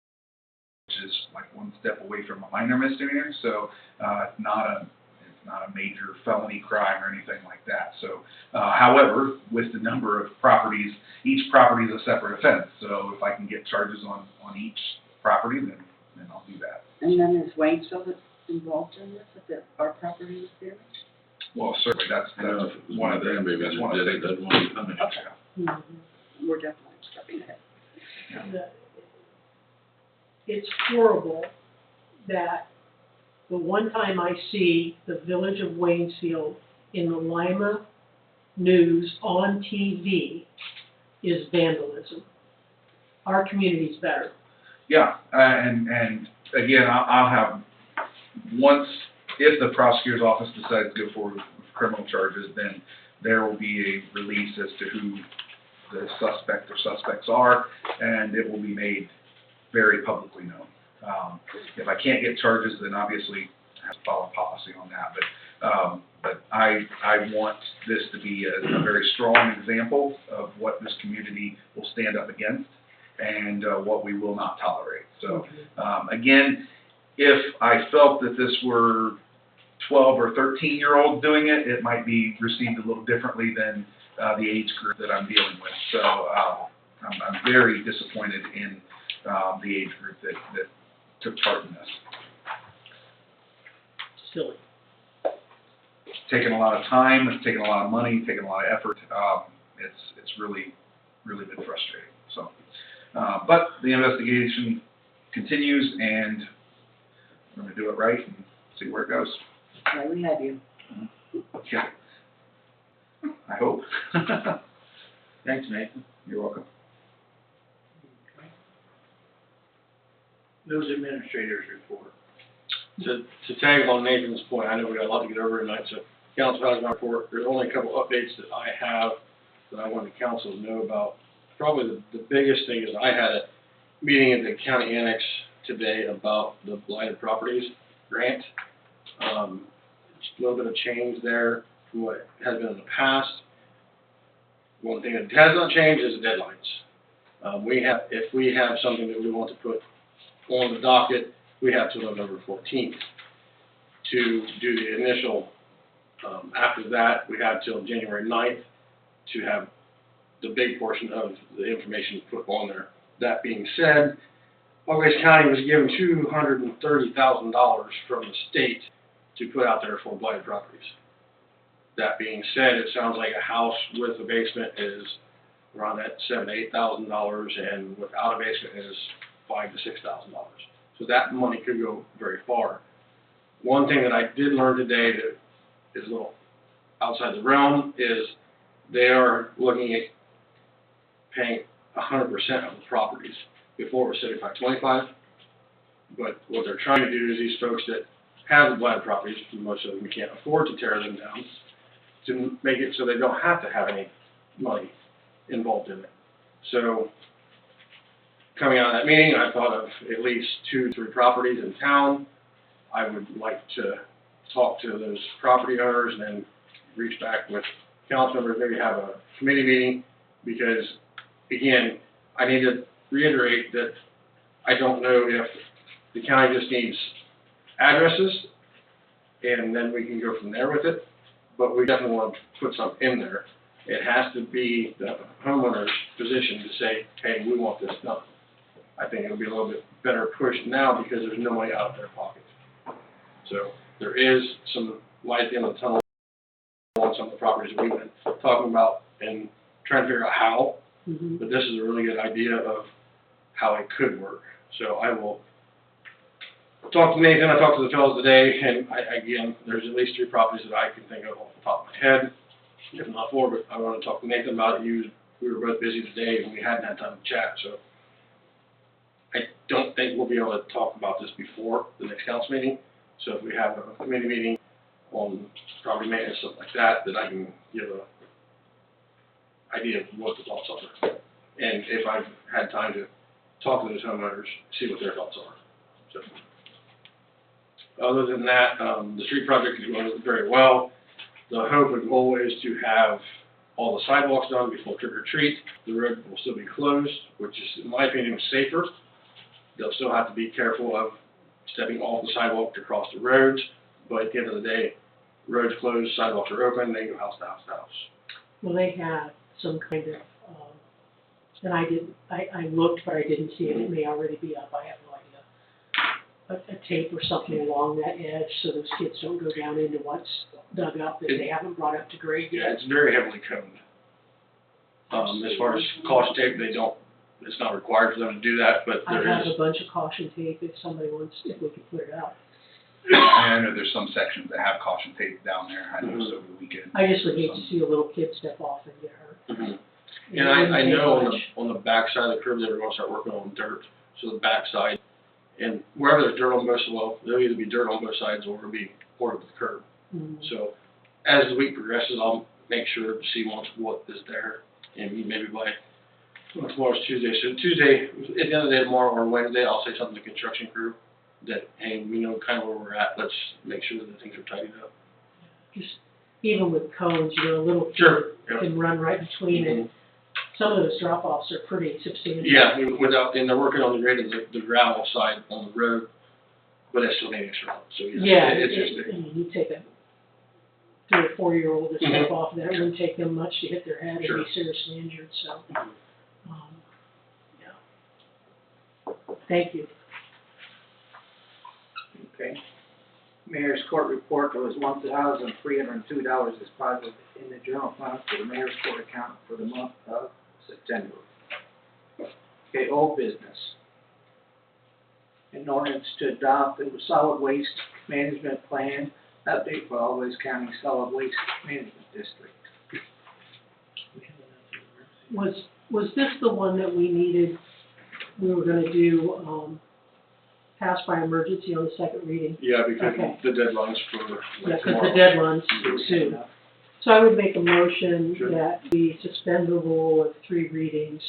is like one step away from a minor misdemeanor. So it's not a major felony crime or anything like that. So, however, with the number of properties, each property is a separate offense. So if I can get charges on each property, then I'll do that. And then is Waynesfield involved in this, if our property is damaged? Well, certainly that's I know if it was one of the, maybe that's they one of the did it, things. they'd want to punish. Mhm. We're definitely stepping ahead. It's horrible that the one time I see the Village of Waynesfield in the Lima news on TV is vandalism. Our community's better. Yeah, and again, I'll have, once, if the prosecutor's office decides to go forward with criminal charges, then there will be a release as to who the suspect or suspects are, and it will be made very publicly known. If I can't get charges, then obviously I have to follow policy on that. But I want this to be a very strong example of what this community will stand up against and what we will not tolerate. So again, if I felt that this were 12 or 13-year-olds doing it, it might be received a little differently than the age group that I'm dealing with. So I'm very disappointed in the age group that took part in this. Silly. It's taken a lot of time, it's taken a lot of money, taken a lot of effort. It's really been frustrating. So, but the investigation continues, and we're gonna do it right and see where it goes. Why we have you. Yeah. I hope. Thanks, Nathan. You're welcome. Those administrators report. To tag on Nathan's point, I know we got a lot to get over tonight, so council has my report. There's only a couple updates that I have that I want the council to know about. Probably the biggest thing is I had a meeting at the county annex today about the blighted properties grant. Just a little bit of change there from what has been in the past. One thing that has not changed is the deadlines. If we have something that we want to put on the docket, we have till November 14th to do the initial. After that, we have till January 9th to have the big portion of the information put on there. That being said, Wabash County was given $230,000 from the state to put out there for blighted properties. That being said, it sounds like a house with a basement is around that $7,000 to $8,000, and without a basement is $5,000 to $6,000. So that money could go very far. One thing that I did learn today that is a little outside the realm is they are looking at paying 100% of the properties. Before it was 75-25, but what they're trying to do is these folks that have the blighted properties, most of them can't afford to tear them down, to make it so they don't have to have any money involved in it. So coming out of that meeting, I thought of at least 2 or 3 properties in town. I would like to talk to those property owners and then reach back with council members, maybe have a committee meeting, because again, I need to reiterate that I don't know if the county just needs addresses and then we can go from there with it, but we definitely want to put something in there. It has to be the homeowner's position to say, hey, we want this done. I think it'll be a little bit better pushed now because there's no money out of their pocket. So there is some light at the end of the tunnel on some of the properties that we've been talking about and trying to figure out how, but this is a really good idea of how it could work. So I will talk to Nathan. I talked to the fellows today, and again, there's at least 3 properties that I can think of off the top of my head, if not 4, but I want to talk to Nathan about it. We were both busy today, and we hadn't had time to chat, so I don't think we'll be able to talk about this before the next council meeting. So if we have a committee meeting on property maintenance, something like that, then I can give a idea of what the thoughts are. And if I've had time to talk to those homeowners, see what their thoughts are. So, other than that, the street project is going very well. The hope and goal is to have all the sidewalks done before trick or treat. The road will still be closed, which is, in my opinion, safer. They'll still have to be careful of stepping off the sidewalk to cross the roads, but at the end of the day, roads closed, sidewalks are open, they go house to house to house. Well, they had some kind of, and I looked, but I didn't see it, it may already be up, I have no idea. A tape or something along that edge so those kids don't go down into what's dug up that they haven't brought up to grade yet. Yeah, it's very heavily coned. As far as caution tape, it's not required for them to do that, but I there have is. a bunch of caution tape if somebody wants, if we could put it out. I know there's some sections that have caution tape down there. I noticed over the weekend. I just would hate to see a little kid step off and get hurt. Mhm. And I know on the back side of the curb, they were gonna start working on dirt, so the back side, and wherever there's dirt on both, well, there'll either be dirt on both sides or it'll be poured with the curb. So as the week progresses, I'll make sure to see what is there, and maybe by, tomorrow's Tuesday, so Tuesday, at the end of the day, tomorrow or Wednesday, I'll say something to the construction crew that, hey, we know kind of where we're at, let's make sure that things are tidied up. Just, even with cones, a little Sure, kid yeah. can run right between it. Some of those drop-offs are pretty substantial. Yeah, and they're working on the grade of the gravel side on the road, but it's still needing extra help, so Yeah, it's just big. you take a 3 or 4-year-old to step off that, it wouldn't take them much to hit their head and Sure. be seriously injured, so, yeah. Thank you. Okay. Mayor's court report, there was $1,302 deposited in the general fund for the mayor's court account for the month of September. Okay, old business. an ordinance to adopt the solid waste management plan, update for Always County Solid Waste Management District. Was this the one that we needed, we were gonna do, pass by emergency on the second reading? Yeah, because Okay. the deadline's for Yeah, like because tomorrow. the deadline's soon. So I would make a motion Sure. that we suspend the rule of 3 readings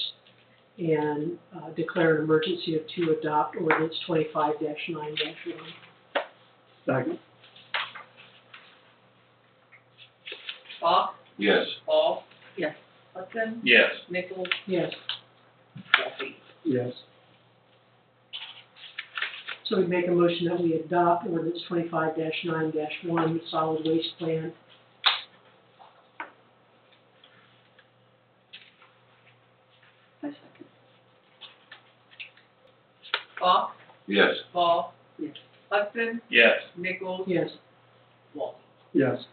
and declare an emergency to adopt ordinance 25-9-1. Second. Bach, Yes. Paul? Yes. Hudson, Yes. Nichols, Yes. Wolfie. Yes. So we make a motion that we adopt ordinance 25-9-1, the solid waste plan. I second. Bach, Yes. Paul? Yes. Hudson, Yes. Nichols, Yes. Wolfie. Yes.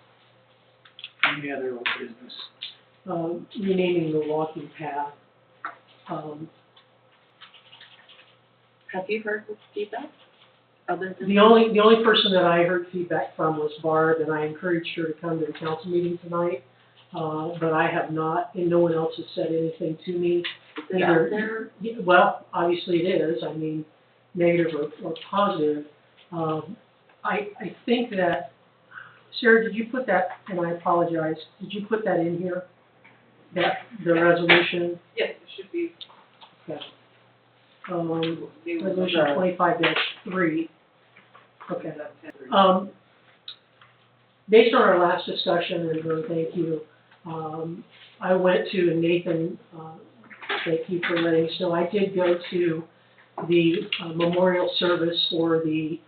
Any other old business? Renaming the walking path. Have you heard the feedback? Other than? The only person that I heard feedback from was Barb, and I encouraged her to come to the council meeting tonight. But I have not, and no one else has said anything to me. Is it out Either- there? Yeah, well, obviously it is, I mean, negative or positive. I think that, Sarah, did you put that, and I apologize, did you put that in here? That, the resolution? Yes, it should be. Okay. It was, Resolution 25-3. Okay. uh, Based on our last discussion, and thank you, I went to, and Nathan, thank you for letting us know, I did go to the memorial service for the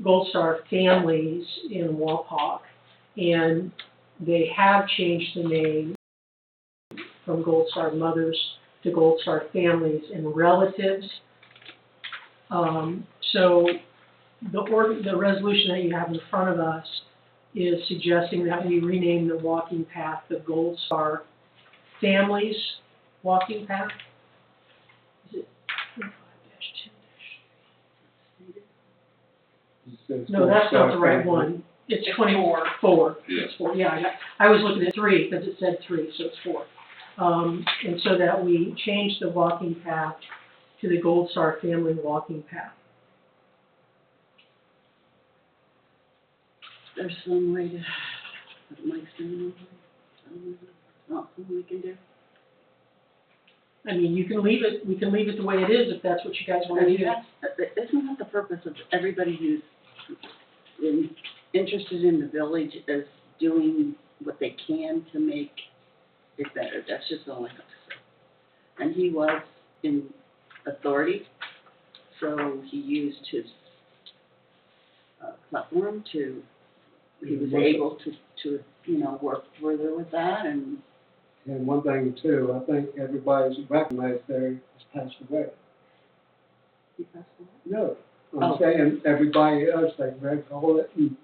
Gold Star families in Wapak, and they have changed the name from Gold Star Mothers to Gold Star Families and Relatives. So the resolution that you have in front of us is suggesting that we rename the walking path the Gold Star Families Walking Path. Is it 25-10? No, that's not the right one. It's 24. Yeah. It's 4, yeah, I was looking at 3 because it said 3, so it's 4. And so that we change the walking path to the Gold Star Family Walking Path. There's some way to put Mike's name on it. Not something we can do. I mean, you can leave it, we can leave it the way it is if that's what you guys want to do. Isn't that the purpose of everybody who's interested in the village is doing what they can to make it better? That's just all I have to say. And he was in authority, so he used his platform to, he was able to, work further with that and. And one thing too, I think everybody's recognized there has passed away. He passed away? No, Oh. I'm saying everybody else, like Greg called it and.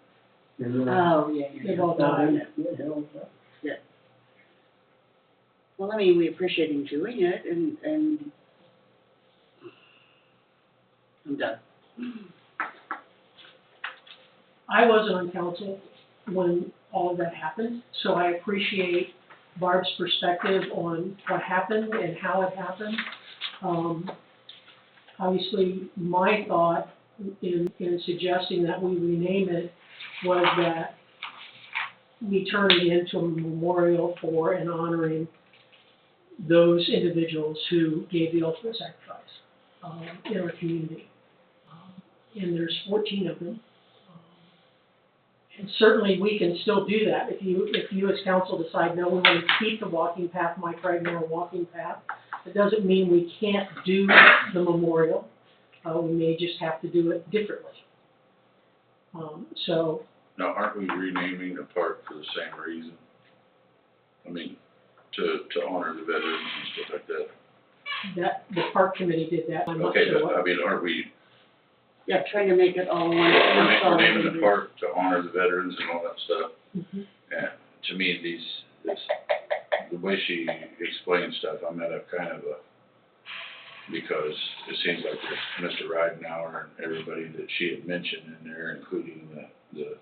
Oh, yeah, They've all died. Yeah, they all died. Yeah. Well, I mean, we appreciate him doing it, and I'm done. I wasn't on council when all of that happened, so I appreciate Barb's perspective on what happened and how it happened. Obviously, my thought in suggesting that we rename it was that we turn it into a memorial for and honoring those individuals who gave the ultimate sacrifice in our community. And there's 14 of them. And certainly we can still do that. If you as council decide, no, we want to keep the walking path, Mike Ragnar walking path, it doesn't mean we can't do the memorial. We may just have to do it differently. So. Now, aren't we renaming the park for the same reason? I mean, to honor the veterans and stuff like that. The park committee did that. I'm not Okay, sure but what. I mean, aren't we, Yeah, trying to make it all one. we're naming the park to honor the veterans and all that stuff? Mhm. And to me, the way she explains stuff, I'm at a kind of a because it seems like with Mr. Ridenhour and everybody that she had mentioned in there, including the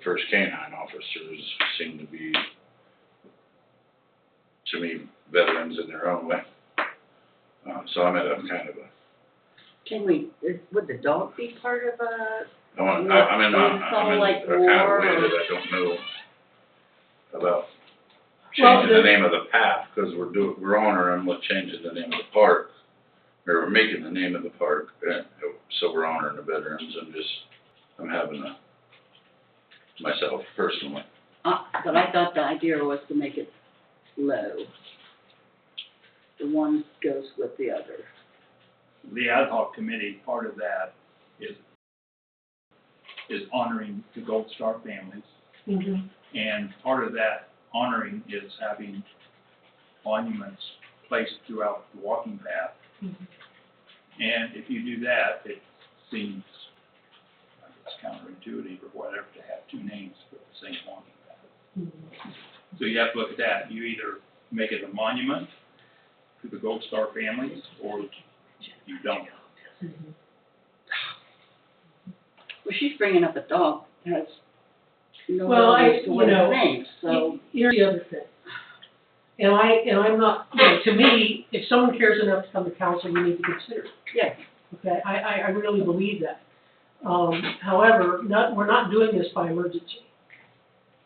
first canine officers, seem to be, to me, veterans in their own way. So I'm at a kind of a, Can we, would the dog be part of a, I'm in It's all a like kind of war way or- that I don't know about Well, changing the name of the path, because we're honoring with changing the name of the park, or we're making the name of the park, so we're honoring the veterans. I'm having myself personally. but I thought the idea was to make it low. The one goes with the other. The ad hoc committee, part of that is honoring the Gold Star families. Mhm. And part of that honoring is having monuments placed throughout the walking path. Mhm. And if you do that, it seems like it's counterintuitive or whatever to have two names for the same walking path. Mhm. So you have to look at that. You either make it a monument to the Gold Star families, or you don't. Mhm. Well, she's bringing up a dog that has no Well, relevance to what you know, it thinks, so. Here's the other thing. And I'm not, you know, to me, if someone cares enough to come to council, we need to consider it. Yes. Okay, I really believe that. However, we're not doing this by emergency.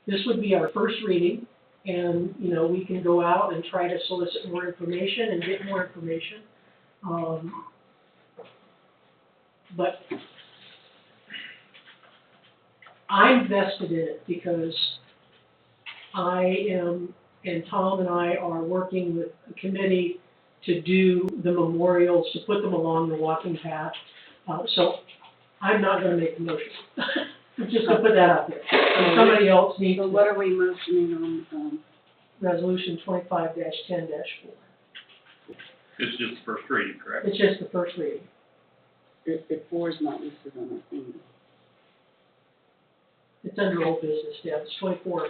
This would be our first reading, and, you know, we can go out and try to solicit more information and get more information. But I'm vested in it because I am, and Tom and I are working with a committee to do the memorials, to put them along the walking path. So I'm not gonna make the motion. I'm just gonna put that out there. And somebody else needs So to. what are we motioning on, Resolution 25-10-4. It's just the first reading, correct? It's just the first reading. if 4 is not listed on the thing? It's under old business, Deb. It's 25-10-4.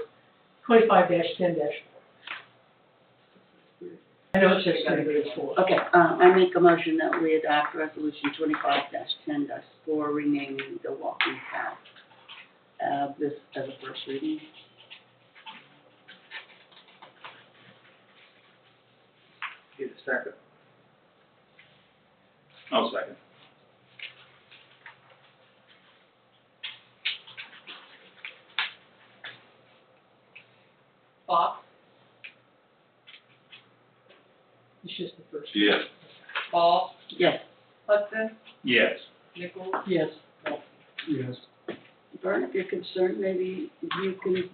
I know it says 3-4. Okay, I make a motion that we adopt resolution 25-10-4, renaming the walking path. This as a first reading. Get a second. I'll second. Fox, It's just the first. Yes. Ball, Yes. Hudson, Yes. Nichols, Yes. Yes. Vern, if you're concerned, maybe you can,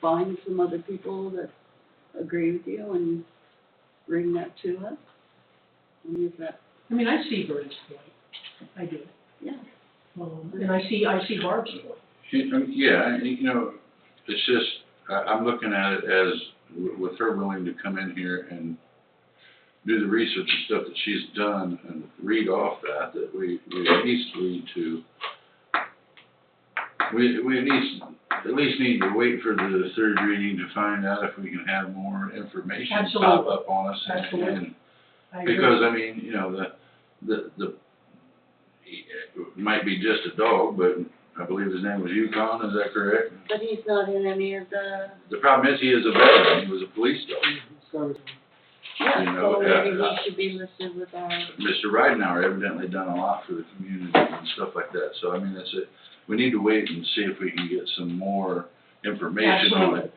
find some other people that agree with you and bring that to us. And is that, I mean, I see Bert's point. I do. yeah. And I see Barb's point. Yeah, and, you know, it's just, I'm looking at it as, with her willing to come in here and do the research and stuff that she's done and read off that we at least need to, we at least need to wait for the third reading to find out if we can have more information pop Absolutely. up on us. Absolutely. I agree. Because, I mean, you know, it might be just a dog, but I believe his name was Yukon, is that correct? But he's not in any of the, The problem is, he is a veteran, he was a police dog. So, yeah, You know, so maybe yeah, he should be listed with our, Mr. Ridenhour evidently done a lot for the community and stuff like that, so I mean, we need to wait and see if we can get some more information on it.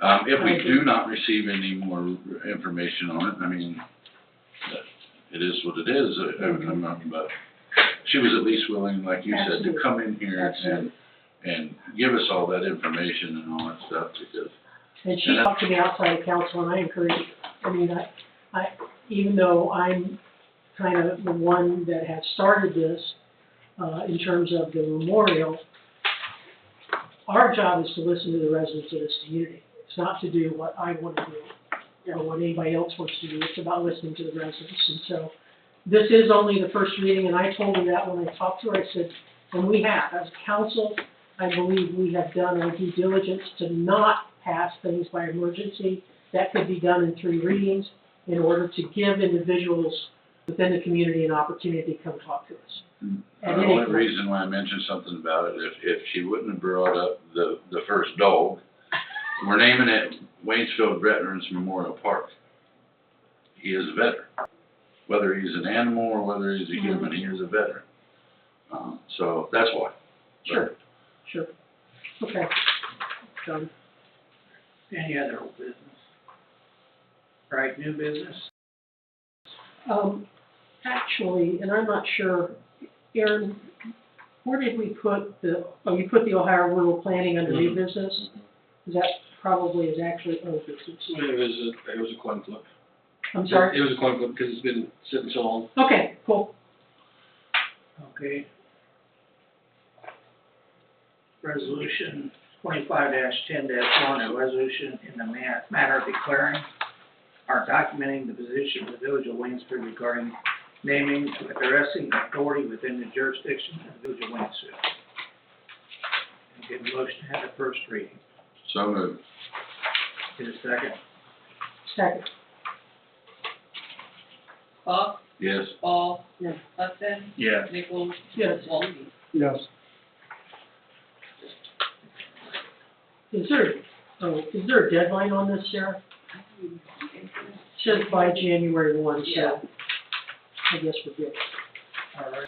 If we do not receive any more information on it, I mean, it is what it is, but she was at least willing, like you said, to come in here and give us all that information and all that stuff, because. And she talked to me outside of council, and I encourage her. I mean, I, even though I'm kind of the one that has started this, in terms of the memorial, our job is to listen to the residents of this community. It's not to do what I want to do, or what anybody else wants to do. It's about listening to the residents. And so, this is only the first reading, and I told her that when I talked to her. I said, and we have, as council, I believe we have done our due diligence to not pass things by emergency. That could be done in 3 readings. in order to give individuals within the community an opportunity to come talk to us. The At any only point. reason why I mentioned something about it, if she wouldn't have brought up the first dog, we're naming it Waynesfield Veterans Memorial Park. He is a veteran. Whether he's an animal or whether he's a human, he is a veteran. So that's why. Sure, sure. Okay. Done. Any other old business? Right, new business? Actually, and I'm not sure, Aaron, where did we put you put the Ohio Rural Planning under new business? That probably is actually old business. It was a coin flip. I'm sorry? It was a coin flip because it's been sitting so long. Okay, cool. Okay. Resolution 25-10-1, a resolution in the matter of declaring or documenting the position of the Village of Waynesfield regarding naming and addressing authority within the jurisdiction of the Village of Waynesfield. Get a motion to have the first reading. So moved. Get a second. Second. Bob, Yes. Paul, Yes. Hudson, Yes. Nichols, Yes. Walton. Yes. Is there a deadline on this, Sarah? It says by January 1, Yeah. so I guess we're good. All right.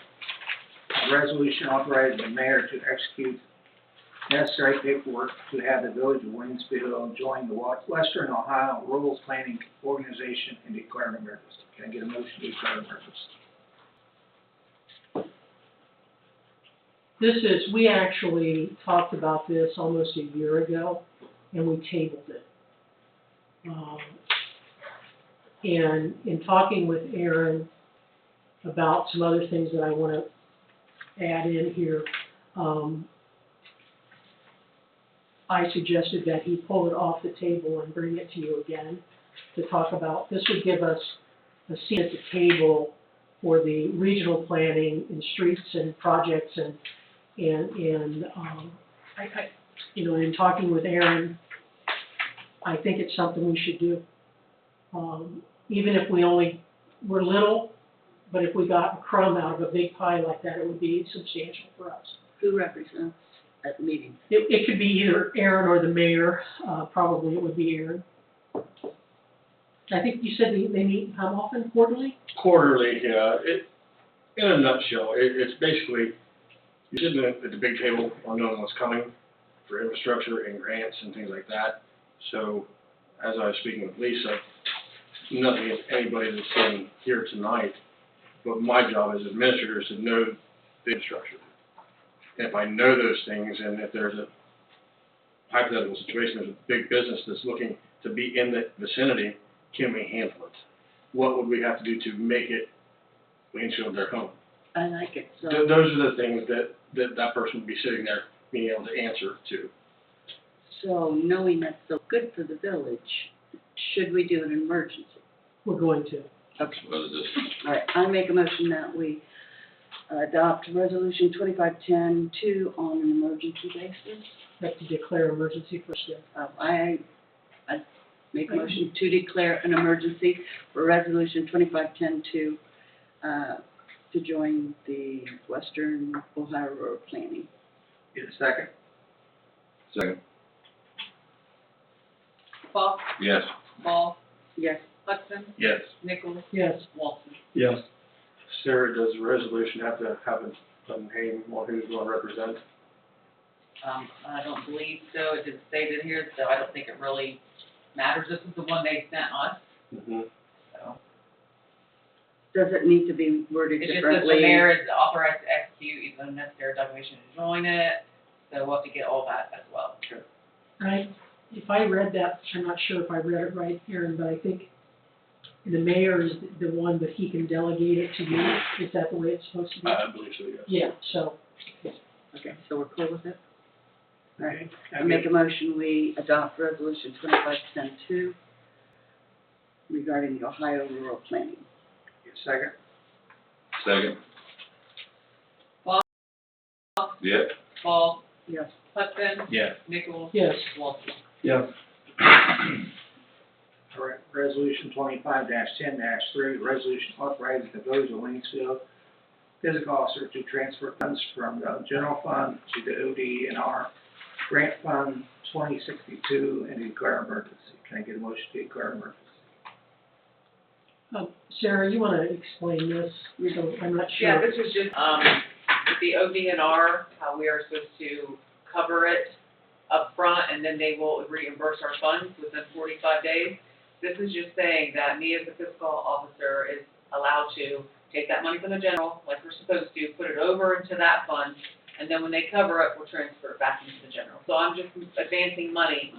A resolution authorizing the mayor to execute necessary paperwork to have the Village of Waynesfield join the Western Ohio Rural Planning Organization and declare an emergency. Can I get a motion to declare an emergency? We actually talked about this almost a year ago, and we tabled it. And in talking with Aaron about some other things that I want to add in here, I suggested that he pull it off the table and bring it to you again to talk about. This would give us a seat at the table for the regional planning and streets and projects and in talking with Aaron, I think it's something we should do. Even if we're little, but if we got a crumb out of a big pie like that, it would be substantial for us. Who represents at meetings? It could be either Aaron or the mayor, probably it would be Aaron. I think you said they meet how often, quarterly? Quarterly, yeah. In a nutshell, it's basically, you're sitting at the big table on knowing what's coming for infrastructure and grants and things like that. So, as I was speaking with Lisa, nothing against anybody that's sitting here tonight, but my job as administrator is to know the infrastructure. And if I know those things, and if there's a hypothetical situation, there's a big business that's looking to be in the vicinity, can we handle it? What would we have to do to make it Waynesfield their home? I like it, so. Those are the things that person would be sitting there being able to answer to. So knowing that's so good for the village, should we do an emergency? We're going to. Okay. What is this? All right, I make a motion that we adopt resolution 2510-2 on an emergency basis. Have to declare emergency first, yeah. I make a motion to declare an emergency for resolution 2510-2 to join the Western Ohio Rural Planning. Get a second. Second. Bob, Yes. Paul, Yes. Hudson, Yes. Nichols, Yes. Walton. Yes. Sarah, does the resolution have to have a name on who's going to represent? I don't believe so, it didn't state it here, so I don't think it really matters, this is the one they sent us, Mm-hmm. so. Does it need to be worded It just says differently? the mayor is authorized to execute even though necessary documentation to join it, so we'll have to get all that as well. If I read that, I'm not sure if I read it right, Aaron, but I think the mayor is the one, but he can delegate it to you. Is that the way it's supposed to be? I believe so, yes. Yeah, so, Okay, so we're cool with it? All right. Okay. I make a motion, we adopt resolution 2510-2 regarding the Ohio Rural Planning. Get a second. Second. Bob, Yeah. Paul, Yes. Hudson, Yes. Nichols, yes. Walton. Yes. All right, Resolution 25-10-3, resolution authorizing the Village of Waynesfield physical officer to transfer funds from the general fund to the ODNR grant fund 2062 and declare emergency. Can I get a motion to declare emergency? Sarah, you wanna explain this? So I'm not sure. Yeah, this is just, with the ODNR, how we are supposed to cover it upfront, and then they will reimburse our funds within 45 days. This is just saying that me as the fiscal officer is allowed to take that money from the general, like we're supposed to, put it over into that fund, and then when they cover it, we'll transfer it back into the general. So I'm just advancing money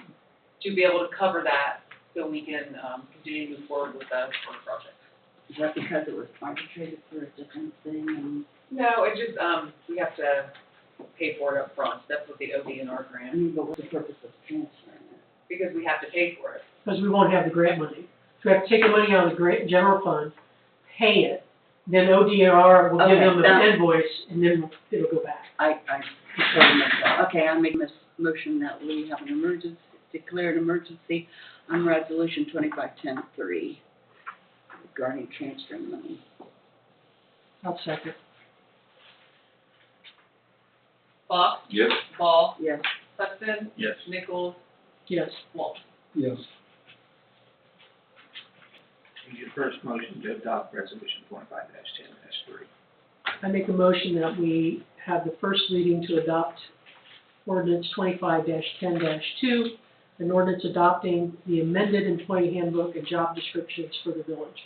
to be able to cover that, so we can, continue to move forward with the project. Is that because it was arbitrated for a different thing and, No, it just, we have to pay for it up front. That's what the ODNR I grant, mean, but what's the purpose of transferring it? because we have to pay for it. Because we won't have the grant money. So we have to take the money out of the grant, general fund, pay it, then ODNR will give Okay, them that- an invoice, and then it'll go back. I totally missed that. Okay, I make a motion that we have an emergency, declare an emergency on resolution 25-10-3 regarding transferring money. I'll second. Fox, Yes. Ball, Yes. Hudson, Yes. Nichols, Yes. Walsh. Yes. Need your first motion to adopt resolution 25-10-3. I make a motion that we have the first reading to adopt ordinance 25-10-2, an ordinance adopting the amended employee handbook and job descriptions for the village.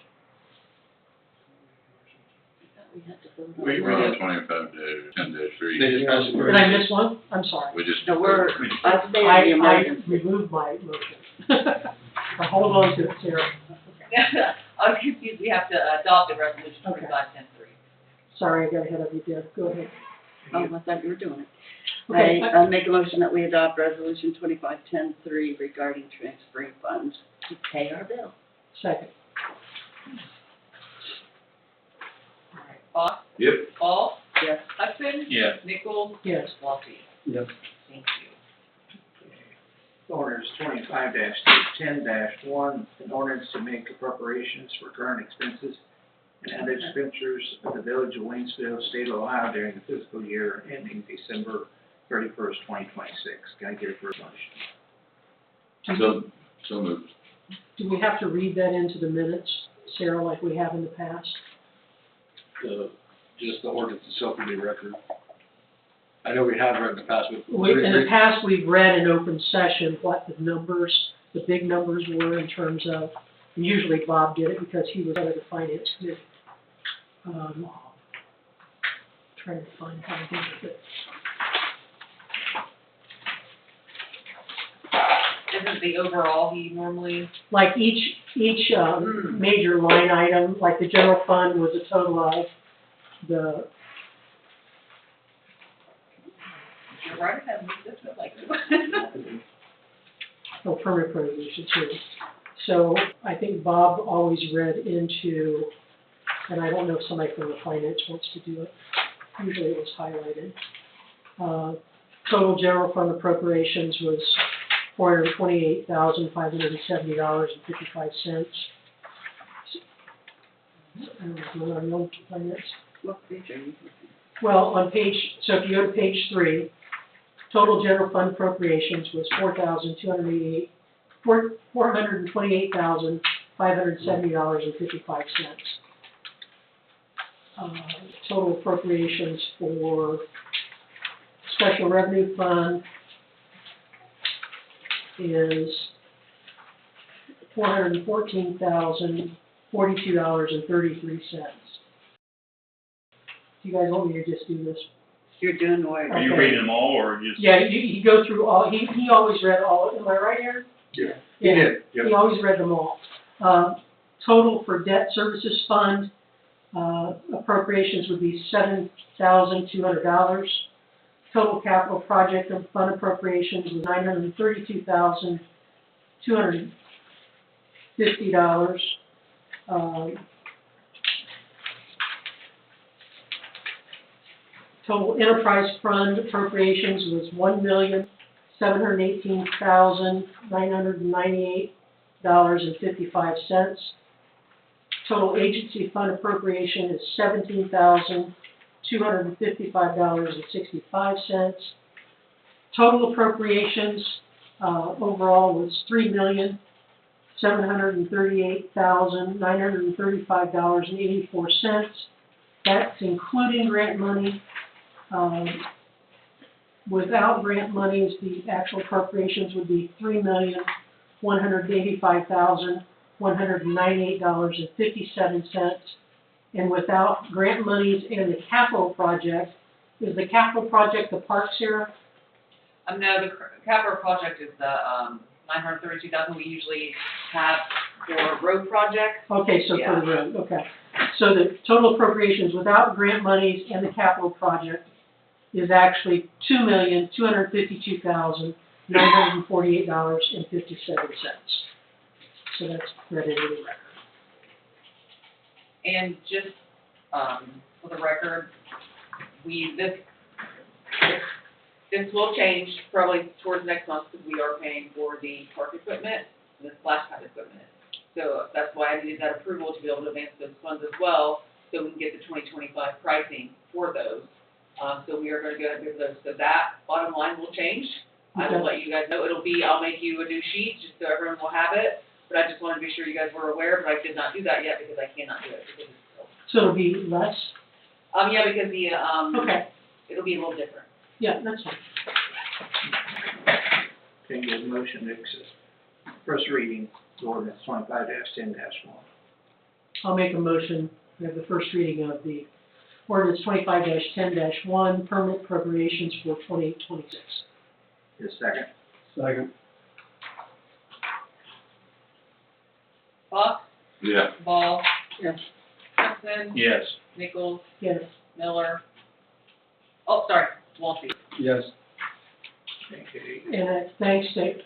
We had to vote on Wait, We're it. on 25-10-3. They just passed it. Did I miss one? I'm sorry. We just. No, we're, I stay I in the emergency. removed my motion. I'll hold on to it, Sarah. I'm confused, we have to adopt a resolution Okay. 25-10-3. Sorry, I got ahead of you, Deb. Go ahead. Oh, I thought you were doing it. Okay, I make a motion that we adopt resolution 25-10-3 regarding transferring funds to pay our bill. second. Fox, Yep. Ball, Yes. Hudson, Yes. Nichols, Yes. Walsh. Yes. Thank you. Ordinance 25-10-1, an ordinance to make appropriations for current expenses and other expenditures of the Village of Waynesfield, State of Ohio during the fiscal year ending December 31st, 2026. Can I get a first motion? So moved. Do we have to read that into the minutes, Sarah, like we have in the past? Just the ordinance itself will be record. I know we have read in the past, but. In the past, we've read in open session what the numbers, the big numbers were in terms of, and usually Bob did it because he was head of the finance committee. Trying to find how to do it. Isn't the overall he normally, Like each major line item, like the general fund was a total of the, you're right ahead, this is like. oh, permit resolution too. So I think Bob always read into, and I don't know if somebody from the finance wants to do it. Usually it was highlighted. Total general fund appropriations was $428,570.55. What page are you looking at? Well, on page, so if you go to page 3, total general fund appropriations was $428,570.55. Total appropriations for special revenue fund is $414,042.33. Do you guys want me to just do this? You're doing what? Are you Okay. reading them all, or just? Yeah, you go through all, he always read all, am I right, Aaron? Yeah. Yeah, did, yep. he always read them all. Total for debt services fund, appropriations would be $7,200. Total capital project and fund appropriations was $932,250. Total enterprise fund appropriations was $1,718,998 $17,258.55. Total agency fund appropriation is $17,255.65. Total appropriations, overall was $3,738,935.84. That's including grant money. Without grant monies, the actual appropriations would be $3,185,198.57. And without grant monies and the capital project, is the capital project the parks here? No, the capital project is the, 932,000 we usually have for road projects. Okay, so for the road, okay. So the total appropriations without grant monies and the capital project is actually $2,252,948.57. So that's read into the record. And just, for the record, this will change probably towards next month, because we are paying for the park equipment and the splash pad equipment. So that's why I needed that approval to be able to advance those funds as well, so we can get the 2025 pricing for those. So we are gonna go ahead and do those. So that bottom line will change. I will let you guys know. I'll make you a new sheet, just so everyone will have it. But I just wanted to be sure you guys were aware, but I did not do that yet because I cannot do it. Because So it'll be less? yeah, because the, Okay, it'll be a little different. yeah, that's fine. Can you give a motion to accept first reading, ordinance 25-10-1? I'll make a motion, we have the first reading of the ordinance 25-10-1, permanent appropriations for 2026. Is second? Second. Fox, Yeah. Ball, Yes. Hudson, Yes. Nichols, Yes. Miller. Oh, sorry, Walty. Yes. Okay. And thanks to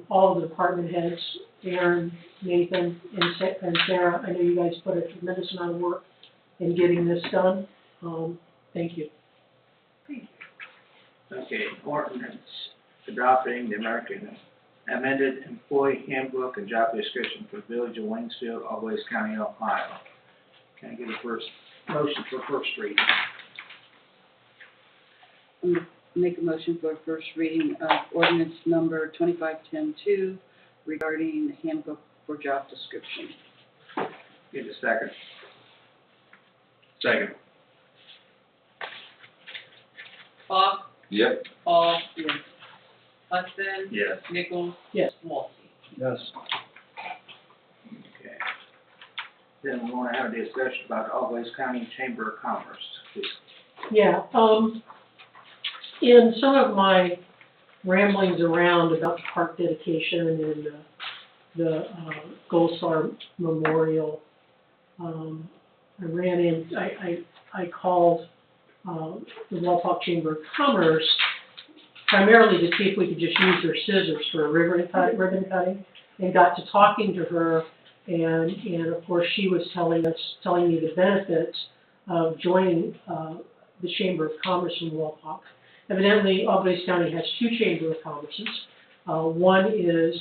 all the department heads, Aaron, Nathan, and Sarah. I know you guys put a tremendous amount of work in getting this done. Thank you. Okay, ordinance adopting the American amended employee handbook and job description for Village of Waynesfield, Always County, Ohio. Can I get a motion for first reading? Make a motion for first reading of ordinance number 25-10-2 regarding handbook for job description. Get a second? Second. Fox, Yep. Ball, Yes. Hudson, Yes. Nichols, Yes. Walty. Yes. Okay. Then we want to have a discussion about Always County Chamber of Commerce. Please. Yeah, in some of my ramblings around about the park dedication and the Gold Star Memorial, I called the Walpock Chamber of Commerce primarily to see if we could just use their scissors for ribbon cutting, and got to talking to her, and of course she was telling me the benefits of joining the Chamber of Commerce in Walpock. Evidently, Always County has two Chamber of Commerces. One is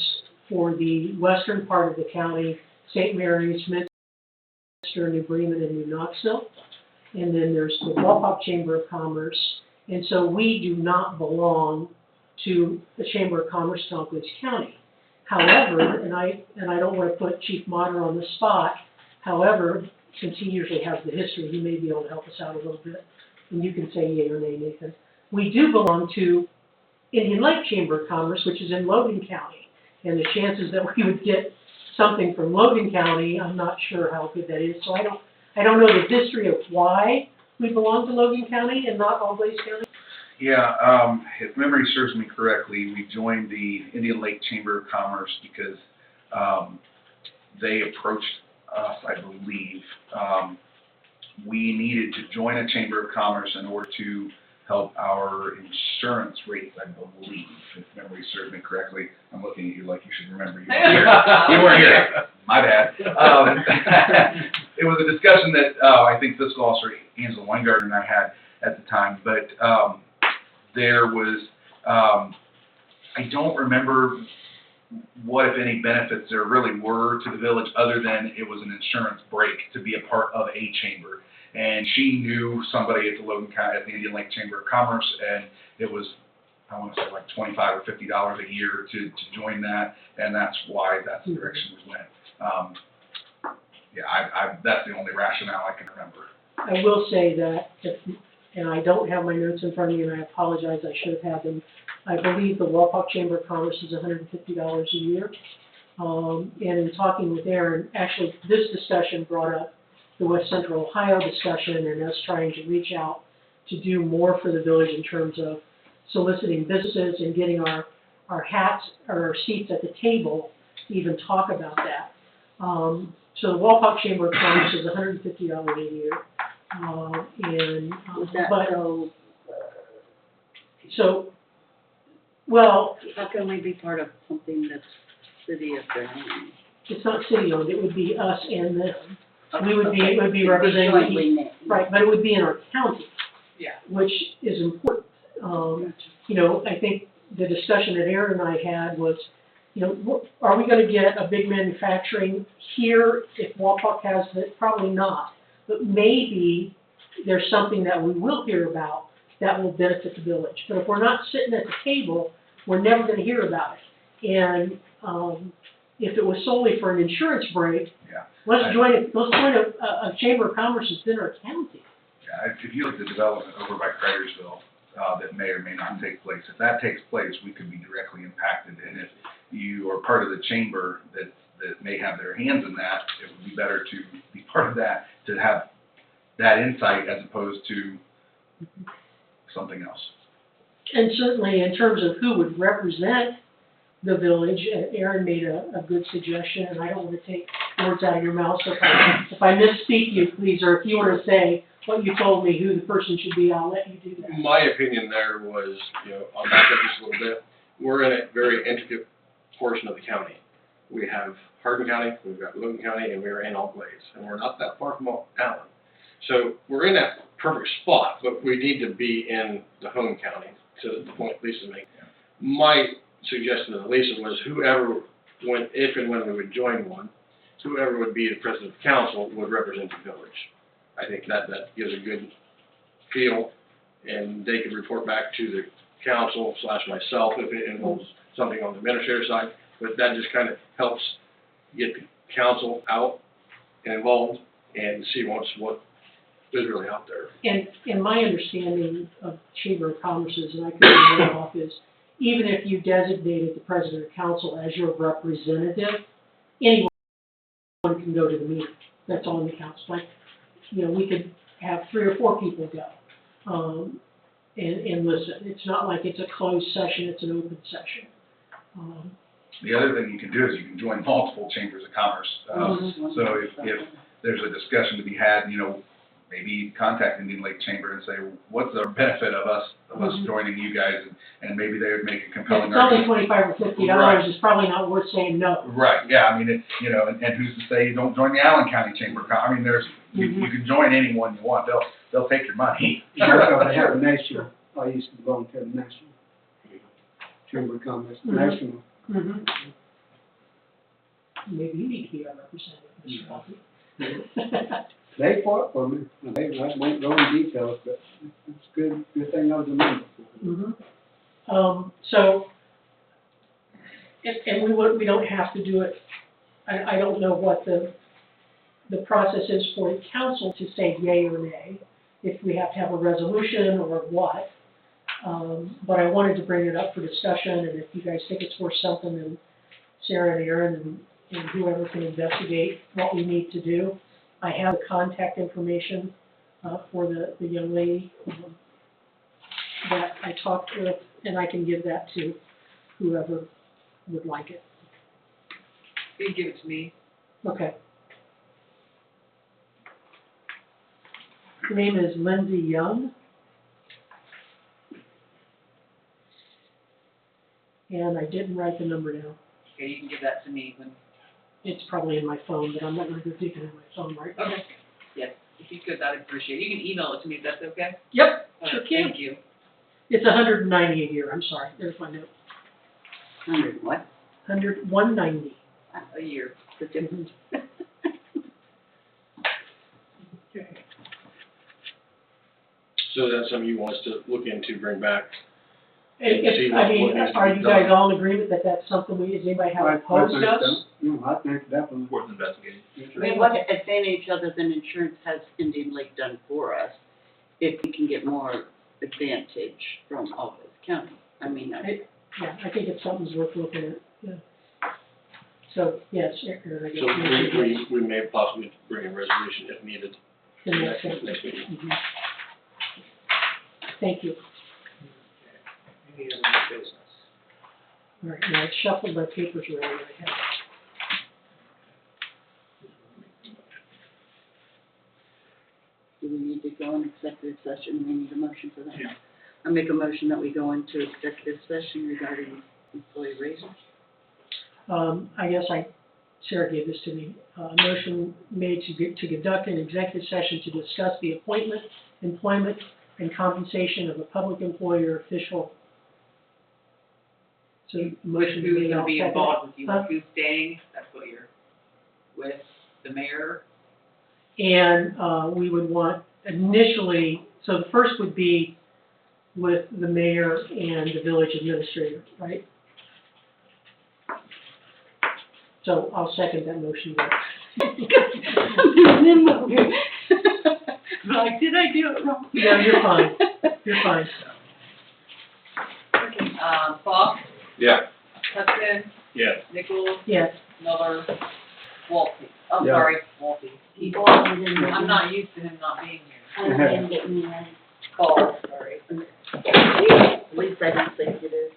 for the western part of the county, St. Mary's, Minster, New Bremen, and New Knoxville. And then there's the Walpock Chamber of Commerce. And so we do not belong to the Chamber of Commerce in Always County. However, and I don't want to put Chief Motter on the spot, however, since he usually has the history, he may be able to help us out a little bit. And you can say yea or nay, Nathan. We do belong to Indian Lake Chamber of Commerce, which is in Logan County. And the chances that we would get something from Logan County, I'm not sure how good that is. So I don't know the history of why we belong to Logan County and not Always County. Yeah, if memory serves me correctly, we joined the Indian Lake Chamber of Commerce because they approached us, I believe. We needed to join a Chamber of Commerce in order to help our insurance rates, I believe, if memory serves me correctly. I'm looking at you like you should remember. You weren't here. You weren't here. My bad. It was a discussion that I think fiscal officer Angela Weingarten and I had at the time, but there was, I don't remember what, if any, benefits there really were to the village, other than it was an insurance break to be a part of a chamber. And she knew somebody at the Logan County, at the Indian Lake Chamber of Commerce, and it was, I want to say like $25 or $50 a year to join that, and that's why that's the direction we went. Yeah, that's the only rationale I can remember. I will say that, and I don't have my notes in front of me, and I apologize, I should have had them. I believe the Wapak Chamber of Commerce is $150 a year. And in talking with Aaron, actually, this discussion brought up the West Central Ohio discussion and us trying to reach out to do more for the village in terms of soliciting businesses and getting our hats or our seats at the table to even talk about that. So the Wapak Chamber of Commerce is $150 a year. Is that So, well, how can we be part of something that's city of their own? it's not city-owned, it would be us and them. We would be, it would be representing, Jointly named. right, but it would be in our county. Yeah. Which is important. You know, I think the discussion that Aaron and I had was, you know, are we gonna get a big manufacturing here if Wapak has it? Probably not. But maybe there's something that we will hear about that will benefit the village. But if we're not sitting at the table, we're never gonna hear about it. And, if it was solely for an insurance break, Yeah. let's join a Chamber of Commerce that's in our county. Yeah, if you look at the development over by Craigersville, that may or may not take place, if that takes place, we could be directly impacted. And if you are part of the chamber that may have their hands in that, it would be better to be part of that, to have that insight as opposed to something else. And certainly in terms of who would represent the village, Aaron made a good suggestion, and I don't want to take words out of your mouth, so if I misspeak you, please, or if you want to say what you told me, who the person should be, I'll let you do that. My opinion there was, you know, I'll back up just a little bit. We're in a very intricate portion of the county. We have Hardin County, we've got Logan County, and we're in All Glades, and we're not that far from Allen. So we're in that perfect spot, but we need to be in the home county, to the point Lisa made. My suggestion to Lisa was whoever, if and when we would join one, whoever would be the president of council would represent the village. I think that gives a good feel, and they could report back to the council / myself if it involves something on the administrator side, but that just kind of helps get the council out and involved and see what is really out there. And my understanding of Chamber of Commerce's, and I could be way off, is even if you designated the president of council as your representative, anyone can go to the meeting. That's on the council. Like, you know, we could have 3 or 4 people go, and listen. It's not like it's a closed session, it's an open session. The other thing you can do is you can join multiple chambers of commerce. So if there's a discussion to be had, you know, maybe contact Indian Lake Chamber and say, what's the benefit of us joining you guys? And maybe they would make a compelling It's only argument. $25 or $50. Right. It's probably not worth saying no. Right, yeah, I mean, you know, and who's to say you don't join the Allen County Chamber of Commerce? I mean, you can join anyone you want. They'll take your money. Sure, they have a national, I used to belong to the National Chamber of Commerce, national. Maybe you need to be our representative, Mr. Hockey. They fought for me. I won't go in details, but it's good thing I was a member. So, and we don't have to do it, I don't know what the process is for the council to say yay or nay, if we have to have a resolution or what. But I wanted to bring it up for discussion, and if you guys think it's worth something, then Sarah and Aaron and whoever can investigate what we need to do. I have the contact information for the young lady that I talked with, and I can give that to whoever would like it. You can give it to me. Okay. Her name is Lindsay Young. And I didn't write the number down. Okay, you can give that to me when. It's probably in my phone, but I'm not going to go digging in my phone right now. Okay. Yes, if you could, I'd appreciate it. You can email it to me if that's okay. Yep, sure can. Thank you. It's $190 a year. I'm sorry. There's my note. 100 what? $190. A year, the difference. So that's something you want us to look into, bring back? If, I mean, are you guys all in agreement that that's something does anybody have opposed think us? so. No, I think definitely. Worth investigating. I mean, what advantage other than insurance has Indian Lake done for us if we can get more advantage from all this county? I mean, Yeah, I think it's something's worth looking at, yeah. So, yes, Aaron, I guess. So we may possibly bring a resolution if needed The next one. next meeting. Mhm. Thank you. Any other new business? All right, now I shuffled my papers around. I have. do we need to go in executive session? We need a motion for that. Yeah. I make a motion that we go into executive session regarding employee raises. I guess Sarah gave this to me. Motion made to conduct an executive session to discuss the appointment, employment, and compensation of a public employee or official. So, motion Who's made, gonna I'll be second it. involved with you, Huh? who's staying, that's what you're, with the mayor? And, we would want initially, so the first would be with the mayor and the village administrator, right? So I'll second that motion. Like, did I do it wrong? No, you're fine. You're fine. Okay, Fox, Yeah. Hudson, Yes. Nichols, Yes. Miller, Walty. Oh, Yeah. sorry, Walty. Well, I didn't I'm not used to him not being here. I didn't get me right. Paul, sorry. At least I don't think it is.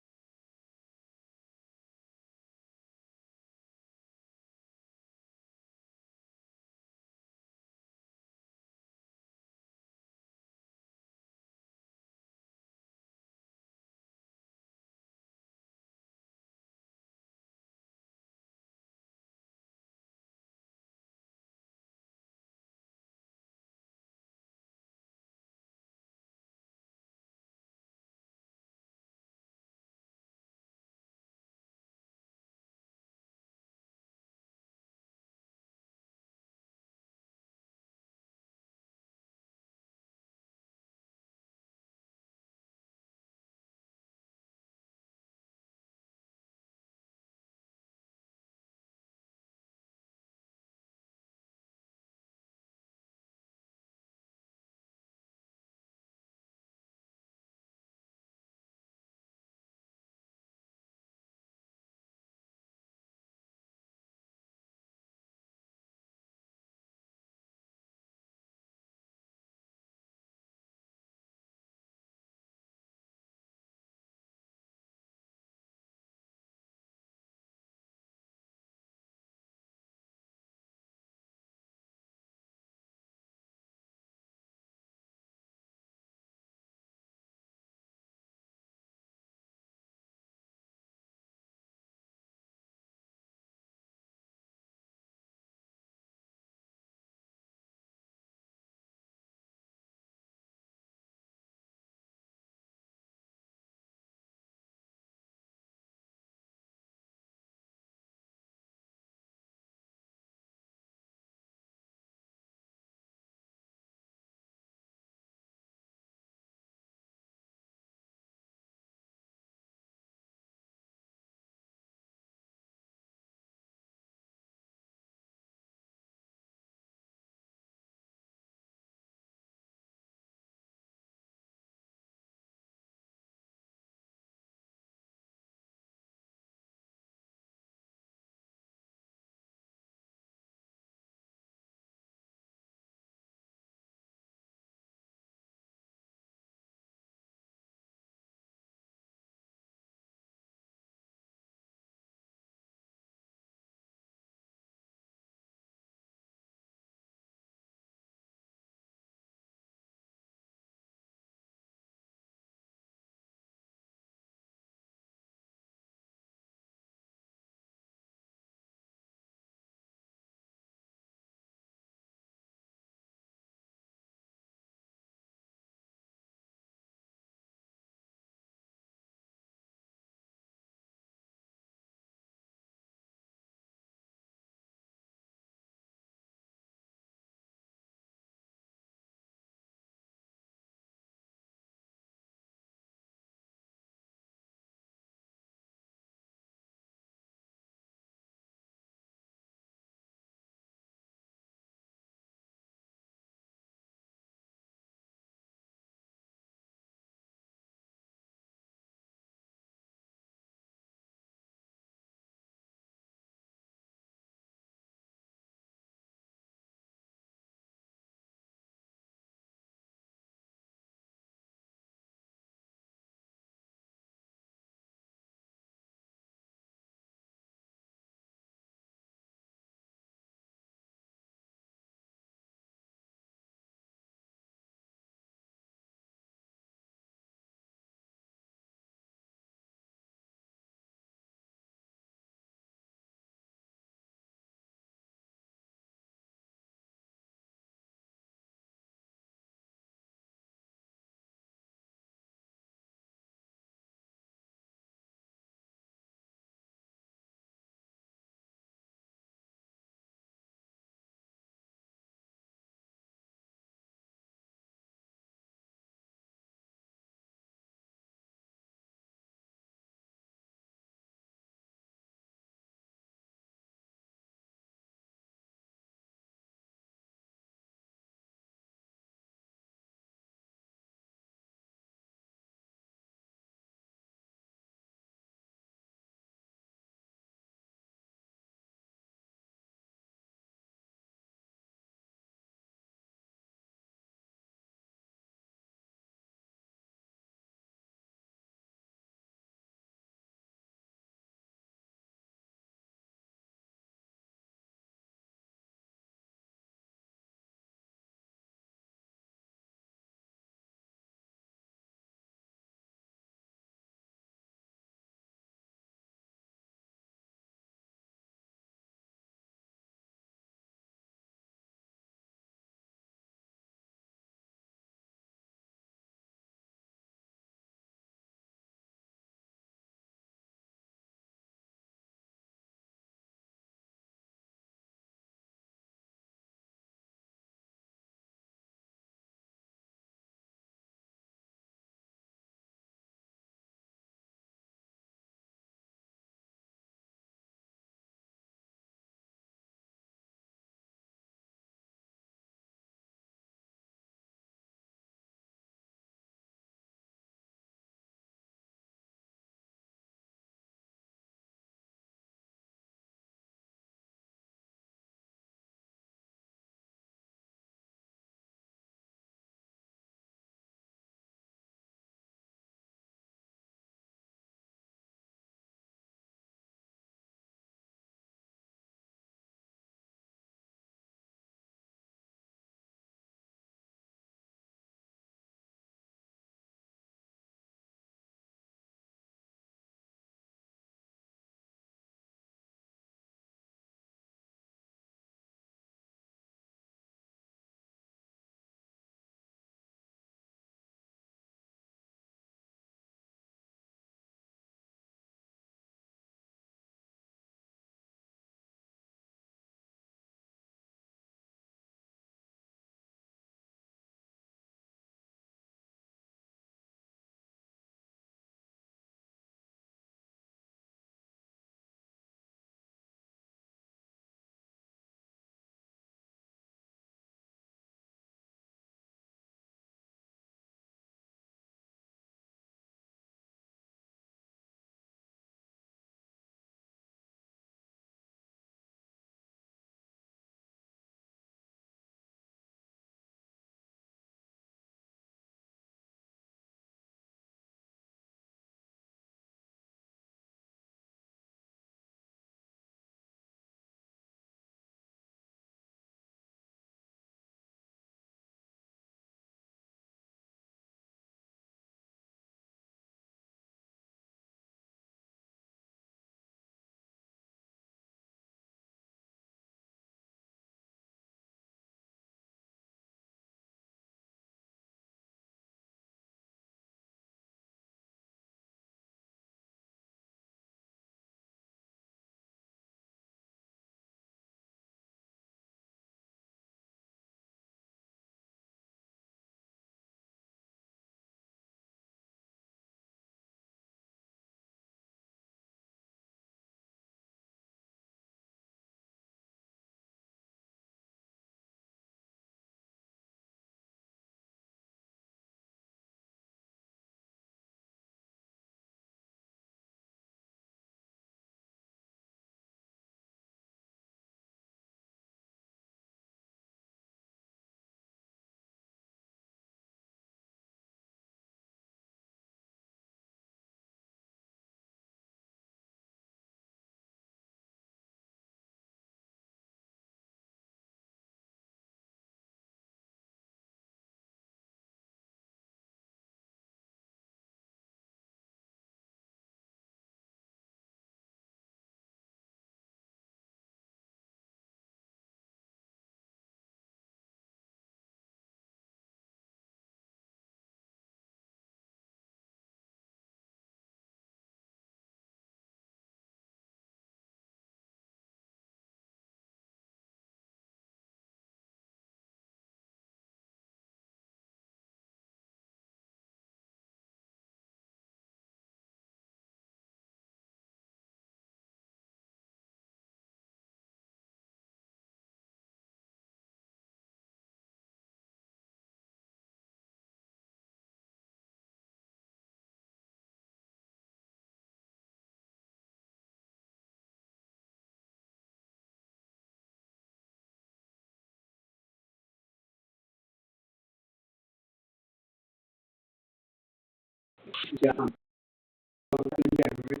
Yeah. In January,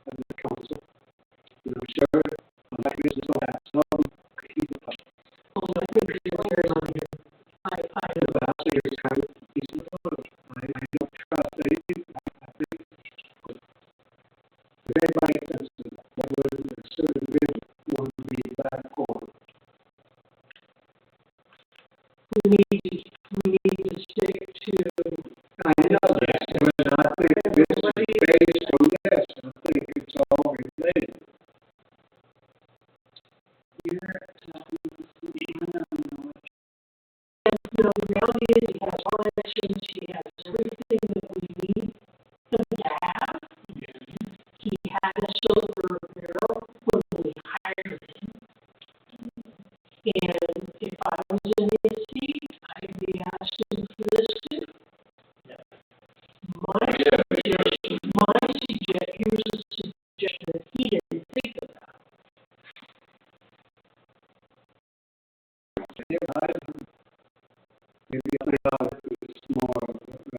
of the council, you know, sure, like this is all that, so, Well, I think it's very on here. so you're kind of, I don't trust anything, I think, if anybody says that was a certain individual, one to be back on. we need to stick to, I know that, but I think this is based on this, I think it's all related. you know, the reality is he has connections, he has everything that we need him to have. He had a silver barrel when we hired him. And if I was in his seat, I'd be asking for this too. Here's a suggestion that he didn't think about. Maybe I thought it was more,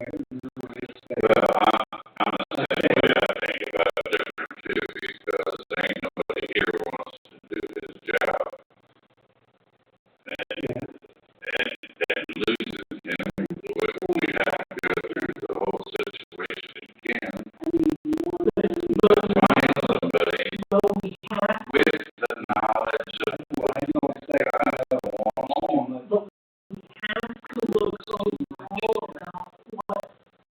right, now I say. Well, I'm the same way, I think about it different too, because there ain't nobody here wants to do his job. And loses him, we have to go through the whole situation again. Find somebody with the knowledge of what I don't say I don't want on. But we have to look over